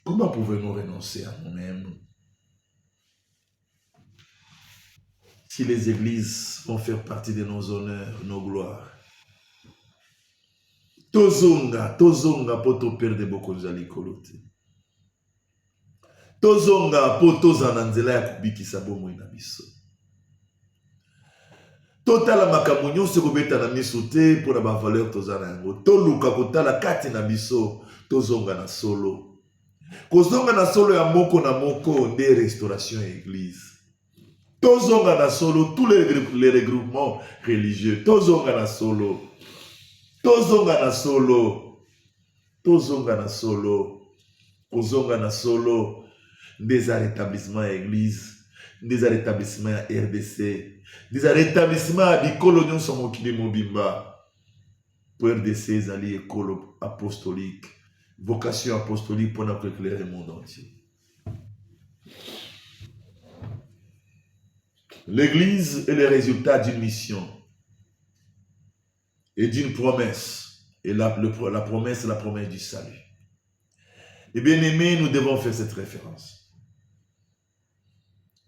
Comment pouvons-nous renoncer à nous-mêmes? si les églises vont faire partie de nos honneurs, nos gloires. Tozonga poto perde bokonza likolo te. Tozonga poto zana nzela ya kubikisa bomoi na biso. Totala makambo nyonso kobeta na miso te mpona bavaleur tozana yango. Toluka kotala kati na biso tozonga na solo. Kozonga na solo ya moko na moko nde restauration ya église. Tozonga na solo tous les regroupements religieux. Tozonga na solo. Tozonga na solo. Tozonga na solo. Kozonga na solo des rétablissements à église, des rétablissements à RDC, des rétablissements à bikolo nyonso mokili mobimba. Pour RDC ezali école apostolique, vocation apostolique pour éclairer le monde entier. L'église est le résultat d'une mission et d'une promesse. Et la promesse est la promesse du salut. Et bien aimés, nous devons faire cette référence.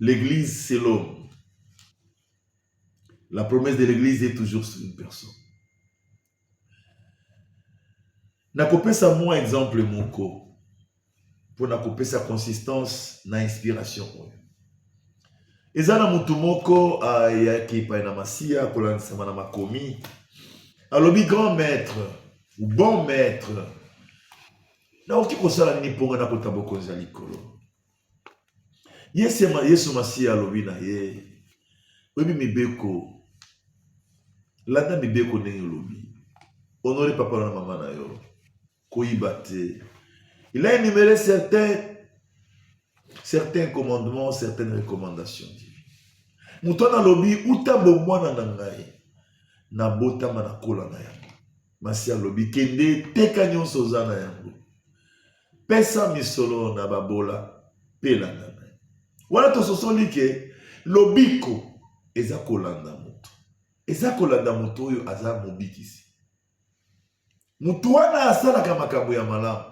L'église, c'est l'homme. La promesse de l'église est toujours sur une personne. Nakopesa moi exemple moko. Pour nakopesa consistance na inspiration. Ezana mutu moko ayaki pa na masia kolanisama na makomi. Alobi grand maître ou bon maître. Na oki kosala nini ponga na kotaboko za likolo. Yesu masia alobi na ye. Obi mibeko. Landa mibeko ndenge olobi. Honore papa na mama na yo. Koyiba te. Il a énuméré certains commandements, certaines recommandations divines. Mutona lobi uta bomwana na ngai. Na bota manakola na yango. Masia lobi kende teka nyonso za na yango. Pesa misolo na babola pela na ngai. Wana tososoli ke lobiko eza kolanda moto. Eza kolanda moto oyo aza mobikisi. Mutu wana asalaka makambo ya malamu.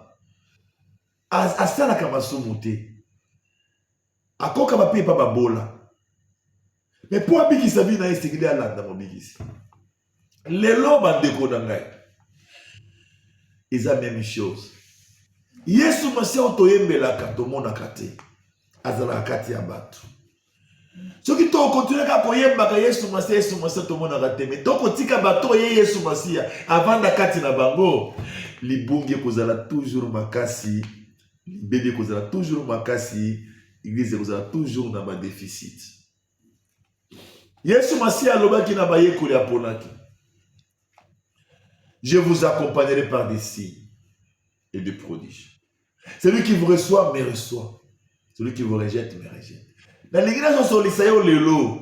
Asalaka masumu te. Akoka bape pa babola. Mais pour abikisa bi na esekili alanda mobikisi. Lelo bandeko na ngai. Eza même chose. Yesu masia otoyembelaka tomonaka te. Azalaka kati ya bato. Soki to continue ka koyembaka Yesu masia tomonaka te. Mais to kotika bato ye Yesu masia avanda kati na bango. Libungi kozala toujours makasi. Libebe kozala toujours makasi. Église kozala toujours na ba déficit. Yesu masia alobaki na bayekoli aponaki. Je vous accompagnerai par des signes et des prodiges. Celui qui vous reçoit, me reçoit. Celui qui vous rejette, me rejette. Dans l'église, on sollicite lelo.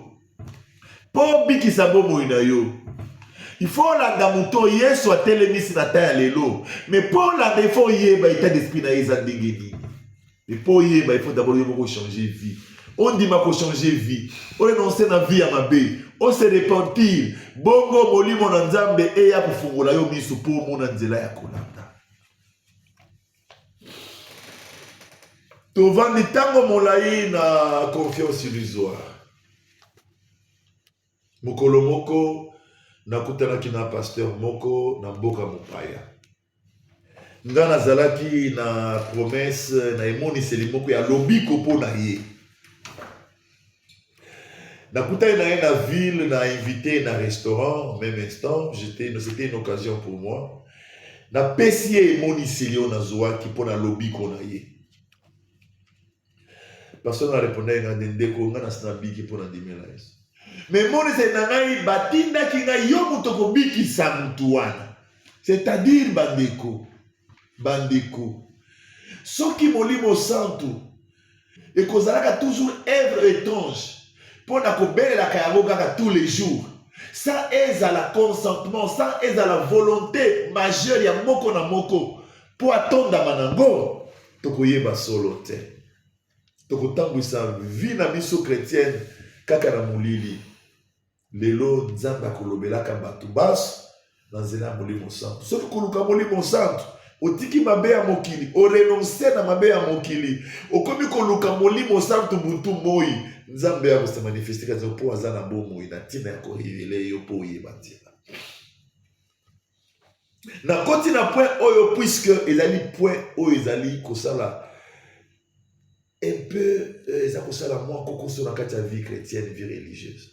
Pour bikisa bomo ina yo. Il faut la damuto yesu a telemisi na ta lelo. Mais pour la défaut yeba état d'esprit na yeza ndengeni. Mais pour yeba il faut d'abord yebo changer vie. On dit ma ko changer vie. On renoncer na vie à ma bé. On se repentir. Bongo molimo na nzambe e ya kufungula yo misu po mona nzela ya kolanda. Tovandi tango molai na confiance illusoire. Mokolo moko nakutanaki na pasteur moko na mboka mopaya. Nga nazalaki na promesse na emoniseli moko ya lobiko po na ye. Nakutani na ye na ville, na invité na restaurant, en même instant, c'était une occasion pour moi. Na pesi ye emoniseli na zwaki po na lobiko na ye. Personne n'a répondu à ndeko nga na snabiki pour na dimela yesu. Mais mon c'est nangai batinda kinga yo mutoko biki samtuana. C'est-à-dire bandeko. Soki molimo santu et kozalaka toujours œuvre étrange pour na kobelela kayango kaka tous les jours. Ça est à la consentement, ça est à la volonté majeure ya moko na moko pour attendre manango tokoyeba solo te. Tokotangwisa vie na biso chrétienne kaka na mulili. Lelo nzamba kolobelaka bato baso na nzela molimo santo. Soki koluka molimo santo, otiki mabe ya mokili, o renoncer na mabe ya mokili. Okomi koluka molimo santo butu moi, Nzambe a se manifester quand on pose na bomo ina tina ya ko révéler yo po yeba nzela. Na koti na point oyo puisque ezali point oyo ezali kosala un peu eza kosala moi kokoso na kati ya vie chrétienne, vie religieuse.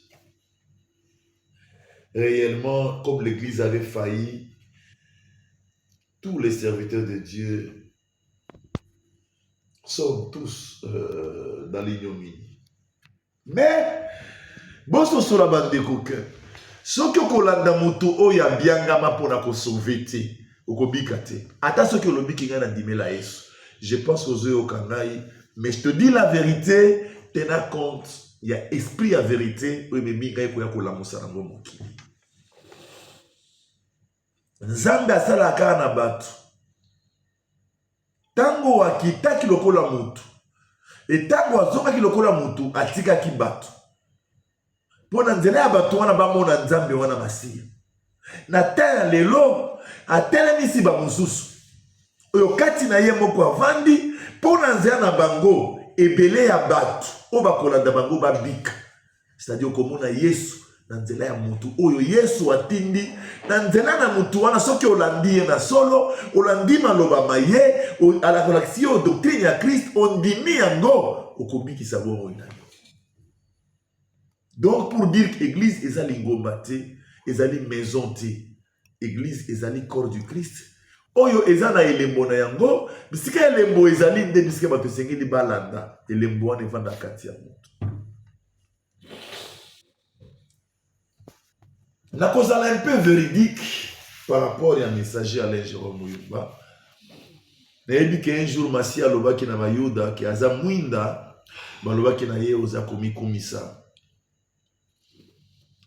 Réellement, comme l'église avait failli, tous les serviteurs de Dieu sont tous dans l'ignominie. Mais boso sola bandeko ke soki okolanda moto oyo abiangama mpona kosauve te okobika te ata soki olobiki ngai na ndimela Yesu, je pense ozoyoka ngai, mais je te dis la vérité, tena compte ya esprit ya vérité oyo ememi ngai koya kolamusa nango mokili. Nzambe asalaka kaka na bato tango akitaki lokola mutu etango azongaki lokola mutu atikaki bato mpona nzela ya bato wana bamona nzambe wana masiya. Na tala lelo atelemisi bamosusu oyo kati na ye moko avandi mpona nzela na bango ebele ya bato oyo bakolanda bango babika, c'est-à-dire okomona Yesu na nzela ya mutu oyo Yesu atindi na nzela na mutu wana soki olandi ye na solo olandi maloba maye alakolakisi yo doctrine ya Christ ondimi yango okobikisa bongo na yo. Donc pour dire que l'église ezali ngomba te, ezali maison te, église ezali corps du Christ oyo eza na elembo na yango, bisika elembo ezali nde bisika bato esengeli balanda elembo wana evanda kati ya moto. Nakozala un peu véridique par rapport à messager Alain Jérôme Muyumba. Nayebi ke un jour Masiya alobaki na bayuda ke aza mwinda balobaki na ye oza komikumisa.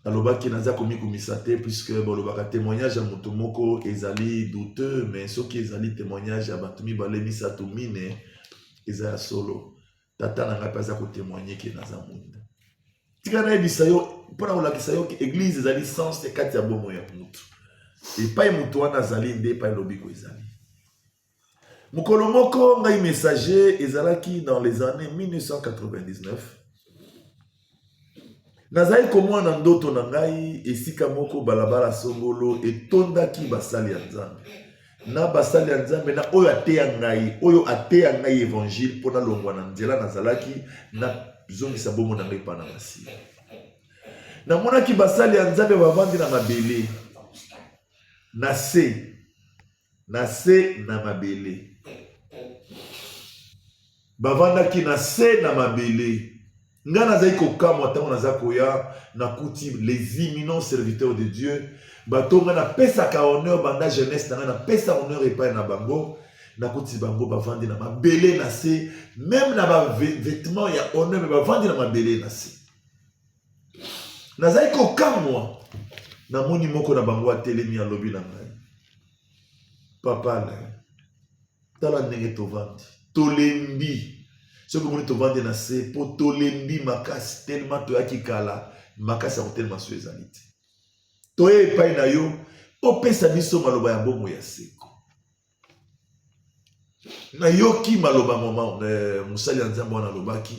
Alobaki naza komikumisa te puisque balobaka témoignage ya moto moko ezali douteux, mais soki ezali témoignage ya bato mibale misato mine eza ya solo. Tata na ngai mpe aza kotémoigne ke naza mwinda. Tika nayebisa yo mpona kolakisa yo ke église ezali sens te kati ya bomo ya mutu. Epai mutu wana azali nde epai lobiko ezali. Mokolo moko ngai messager ezalaki dans les années 1999. Nazali komona ndoto na ngai esika moko balabala songolo etondaki basali ya Nzambe. Na basali ya Nzambe na oyo ateya ngai évangile mpona longwa na nzela nazalaki na zongisa bomo na ngai pa na Masiya. Namonaki basali ya Nzambe bavandi na mabele. Na se na mabele. Bavandaki na se na mabele. Nga nazali kokamwa tango naza koya nakuti les imminents serviteurs de Dieu batonga na pesa ka honneur banda jeunesse na pesa honneur epai na bango nakuti bango bavandi na mabele na se, même na ba vêtements ya honneur mais bavandi na mabele na se. Nazali kokamwa na moni moko na bango atelemi alobi na ngai, papa na tala ndenge tovandi tolembi. Ce que vous voulez na se po tolembi makasi tellement toyaki kala makasi ya tellement suezanite. Toye epai na yo opesa biso maloba ya bomo ya seko. Na yoki maloba mama musali ya Nzambe wana lobaki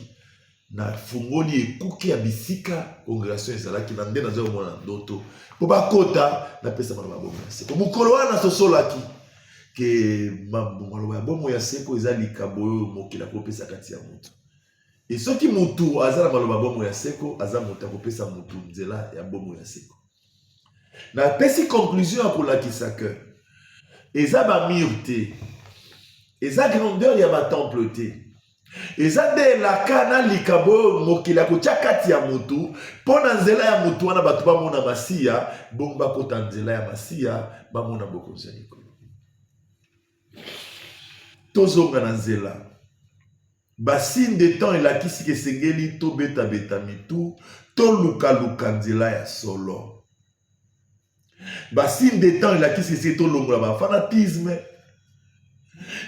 na fungoli ekuki ya bisika congregation ezalaki na nde nazo mona ndoto po bakota na pesa maloba ya bomo ya seko. Mukolo wana sosolaki ke maloba ya bomo ya seko eza likabo oyo mokili akopesa kati ya mutu. E soki mutu aza na maloba bomo ya seko aza mutu akopesa mutu nzela ya bomo ya seko. Na pesi conclusion ya kolakisa ke eza ba mur te, eza grandeur ya ba temple te, eza de laka na likabo mokili akotia kati ya mutu mpona nzela ya mutu wana bato bamona Masiya bongo bakota nzela ya Masiya bamona bokonzi ya likolo. Tozonga na nzela basine de temps elakisi ke esengeli tobeta mitu toluka nzela ya solo. Basine de temps elakisi esengeli tolongola bafanatisme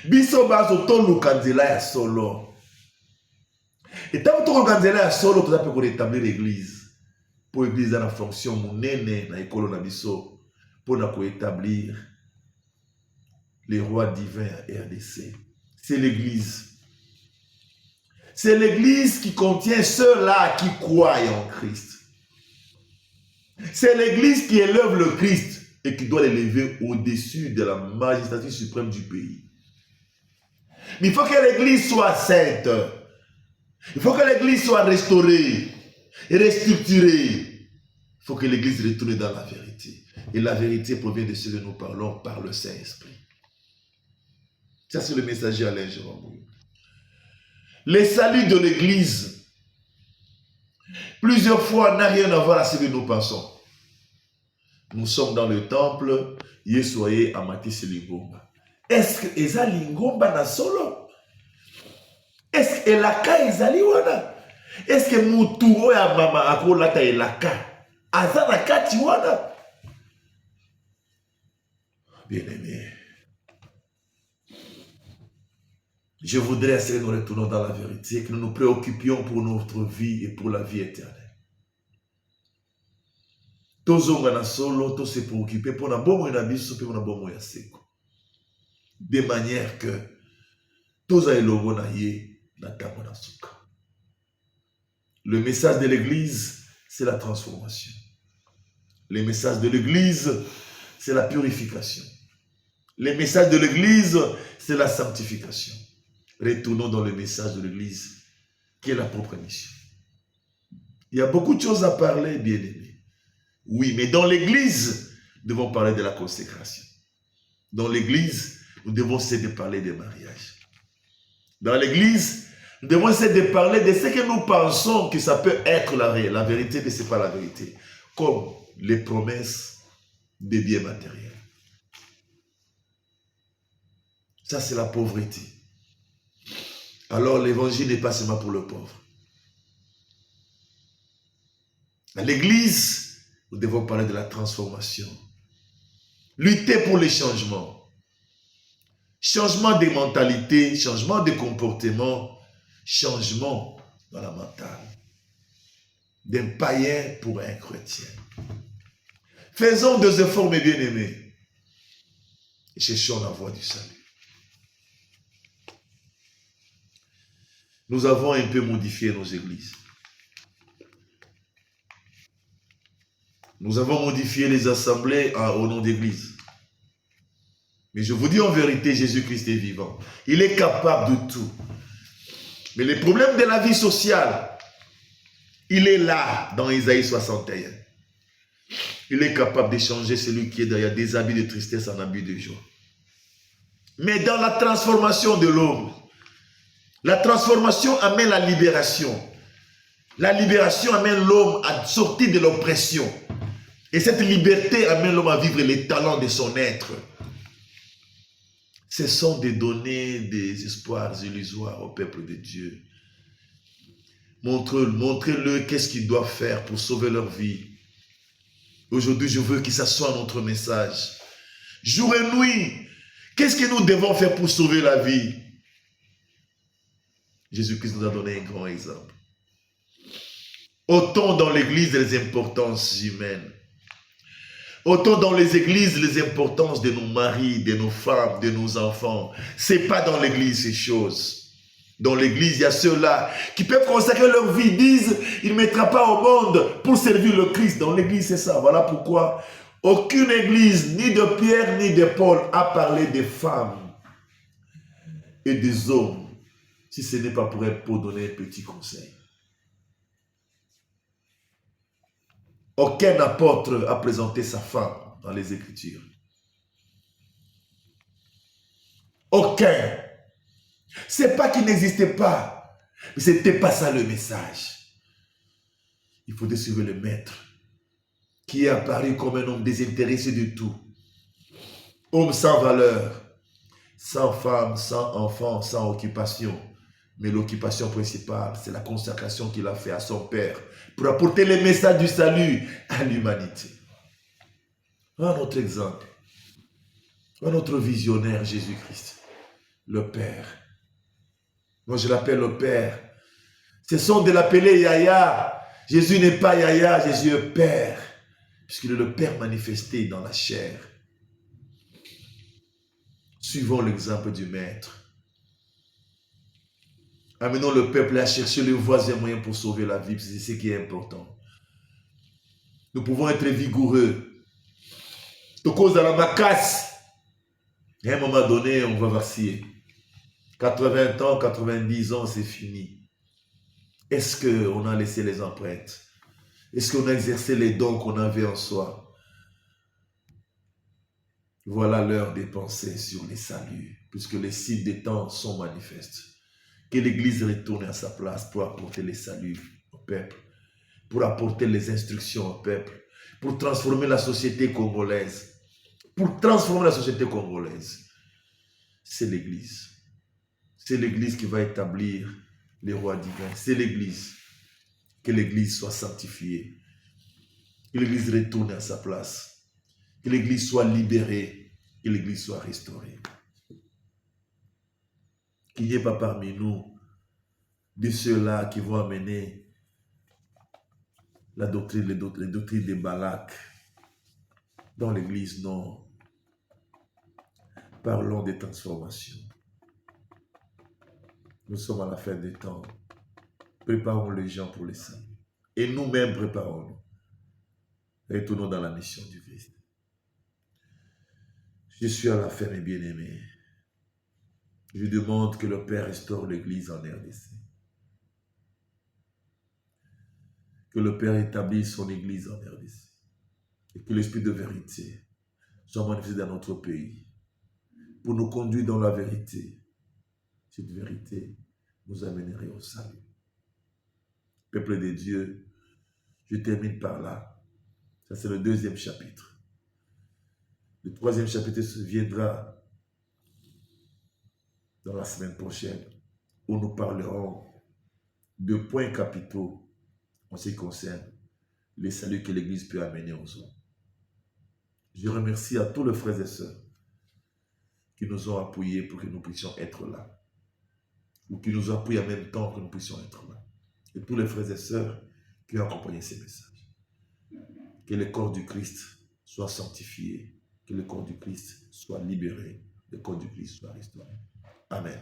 biso bazo toluka nzela ya solo. Etango tokoluka nzela ya solo toza mpe korétablir l'église po église eza na fonction monene na ekolo na biso mpona koétablir les rois divins à RDC. C'est l'église. C'est l'église qui contient ceux-là qui croient en Christ. C'est l'église qui élève le Christ et qui doit l'élever au-dessus de la magistrature suprême du pays. Mais il faut que l'église soit sainte. Il faut que l'église soit restaurée, restructurée. Il faut que l'église retourne dans la vérité. Et la vérité provient de ce que nous parlons par le Saint-Esprit. Ça, c'est le messager Alain Jérôme. Le salut de l'église, plusieurs fois, n'a rien à voir avec ce que nous pensons. Nous sommes dans le temple, Yesoye Amati Lingomba. Est-ce que Eza Lingomba na solo? Est-ce que Elaka Ezali wana? Est-ce que Mutu ya mama akolata Elaka? Azana kati wana? Bien-aimé, je voudrais que nous retournons dans la vérité, que nous nous préoccupions pour notre vie et pour la vie éternelle. Tozonga na solo, to se préoccuper pour na bomo na biso pe na bomo ya seko. De manière que toza elogo na ye na tamo na suka. Le message de l'église, c'est la transformation. Le message de l'église, c'est la purification. Le message de l'église, c'est la sanctification. Retournons dans le message de l'église, qui est la propre mission. Il y a beaucoup de choses à parler, bien-aimés. Oui, mais dans l'église, nous devons parler de la consécration. Dans l'église, nous devons essayer de parler des mariages. Dans l'église, nous devons essayer de parler de ce que nous pensons que ça peut être la vérité, mais ce n'est pas la vérité. Comme les promesses des biens matériels. Ça, c'est la pauvreté. Alors, l'évangile n'est pas seulement pour le pauvre. À l'église, nous devons parler de la transformation. Lutter pour les changements. Changement des mentalités, changement de comportement, changement dans la mentale. D'un païen pour un chrétien. Faisons des efforts, mes bien-aimés. Et cherchons la voie du salut. Nous avons un peu modifié nos églises. Nous avons modifié les assemblées au nom d'église. Mais je vous dis en vérité, Jésus-Christ est vivant. Il est capable de tout. Mais le problème de la vie sociale, il est là dans Isaïe 61. Il est capable de changer celui qui est derrière des habits de tristesse en habits de joie. Mais dans la transformation de l'homme, la transformation amène la libération. La libération amène l'homme à sortir de l'oppression. Et cette liberté amène l'homme à vivre les talents de son être. Ce sont des données, des espoirs illusoires au peuple de Dieu. Montrez-le qu'est-ce qu'ils doivent faire pour sauver leur vie. Aujourd'hui, je veux que ça soit notre message. Jour et nuit, qu'est-ce que nous devons faire pour sauver la vie? Jésus-Christ nous a donné un grand exemple. Autant dans l'église les importances humaines. Autant dans les églises les importances de nos maris, de nos femmes, de nos enfants. Ce n'est pas dans l'église ces choses. Dans l'église, il y a ceux-là qui peuvent consacrer leur vie, disent, il ne mettra pas au monde pour servir le Christ. Dans l'église, c'est ça. Voilà pourquoi aucune église, ni de Pierre, ni de Paul, a parlé des femmes et des hommes, si ce n'est pas pour donner un petit conseil. Aucun apôtre a présenté sa femme dans les Écritures. Aucun. C'est pas qu'il n'existait pas, mais ce n'était pas ça le message. Il faut suivre le maître, qui est apparu comme un homme désintéressé de tout. Homme sans valeur, sans femme, sans enfant, sans occupation. Mais l'occupation principale, c'est la consacration qu'il a fait à son Père pour apporter le message du salut à l'humanité. Un autre exemple, un autre visionnaire, Jésus-Christ, le Père. Moi, je l'appelle le Père. Ce sont de l'appeler Yahya. Jésus n'est pas Yahya, Jésus est Père, puisqu'il est le Père manifesté dans la chair. Suivons l'exemple du Maître. Amenons le peuple à chercher le voisin moyen pour sauver la vie. C'est ce qui est important. Nous pouvons être vigoureux. De cause de la macasse. À un moment donné, on va vaciller. 80 ans, 90 ans, c'est fini. Est-ce qu'on a laissé les empreintes? Est-ce qu'on a exercé les dons qu'on avait en soi? Voilà l'heure des pensées sur les saluts, puisque les signes des temps sont manifestes. Que l'Église retourne à sa place pour apporter les saluts au peuple, pour apporter les instructions au peuple, pour transformer la société congolaise. Pour transformer la société congolaise, c'est l'Église. C'est l'Église qui va établir les rois divins. C'est l'Église. Que l'Église soit sanctifiée. Que l'Église retourne à sa place. Que l'Église soit libérée. Que l'Église soit restaurée. Qu'il n'y ait pas parmi nous de ceux-là qui vont amener la doctrine, les doctrines des Balak dans l'Église. Non. Parlons des transformations. Nous sommes à la fin des temps. Préparons les gens pour les saints. Et nous-mêmes préparons-nous. Retournons dans la mission du Christ. Je suis à la fin, mes bien-aimés. Je demande que le Père restaure l'Église en RDC. Que le Père établisse son Église en RDC. Et que l'Esprit de vérité soit manifesté dans notre pays. Pour nous conduire dans la vérité. Cette vérité nous amènerait au salut. Peuple de Dieu, je termine par là. Ça, c'est le 2e chapitre. Le 3e chapitre viendra dans la semaine prochaine, où nous parlerons de points capitaux en ce qui concerne les saluts que l'Église peut amener aux hommes. Je remercie à tous les frères et sœurs qui nous ont appuyés pour que nous puissions être là, ou qui nous appuient en même temps que nous puissions être là, et tous les frères et sœurs qui ont accompagné ces messages. Que le corps du Christ soit sanctifié, que le corps du Christ soit libéré, le corps du Christ soit restauré. Amen.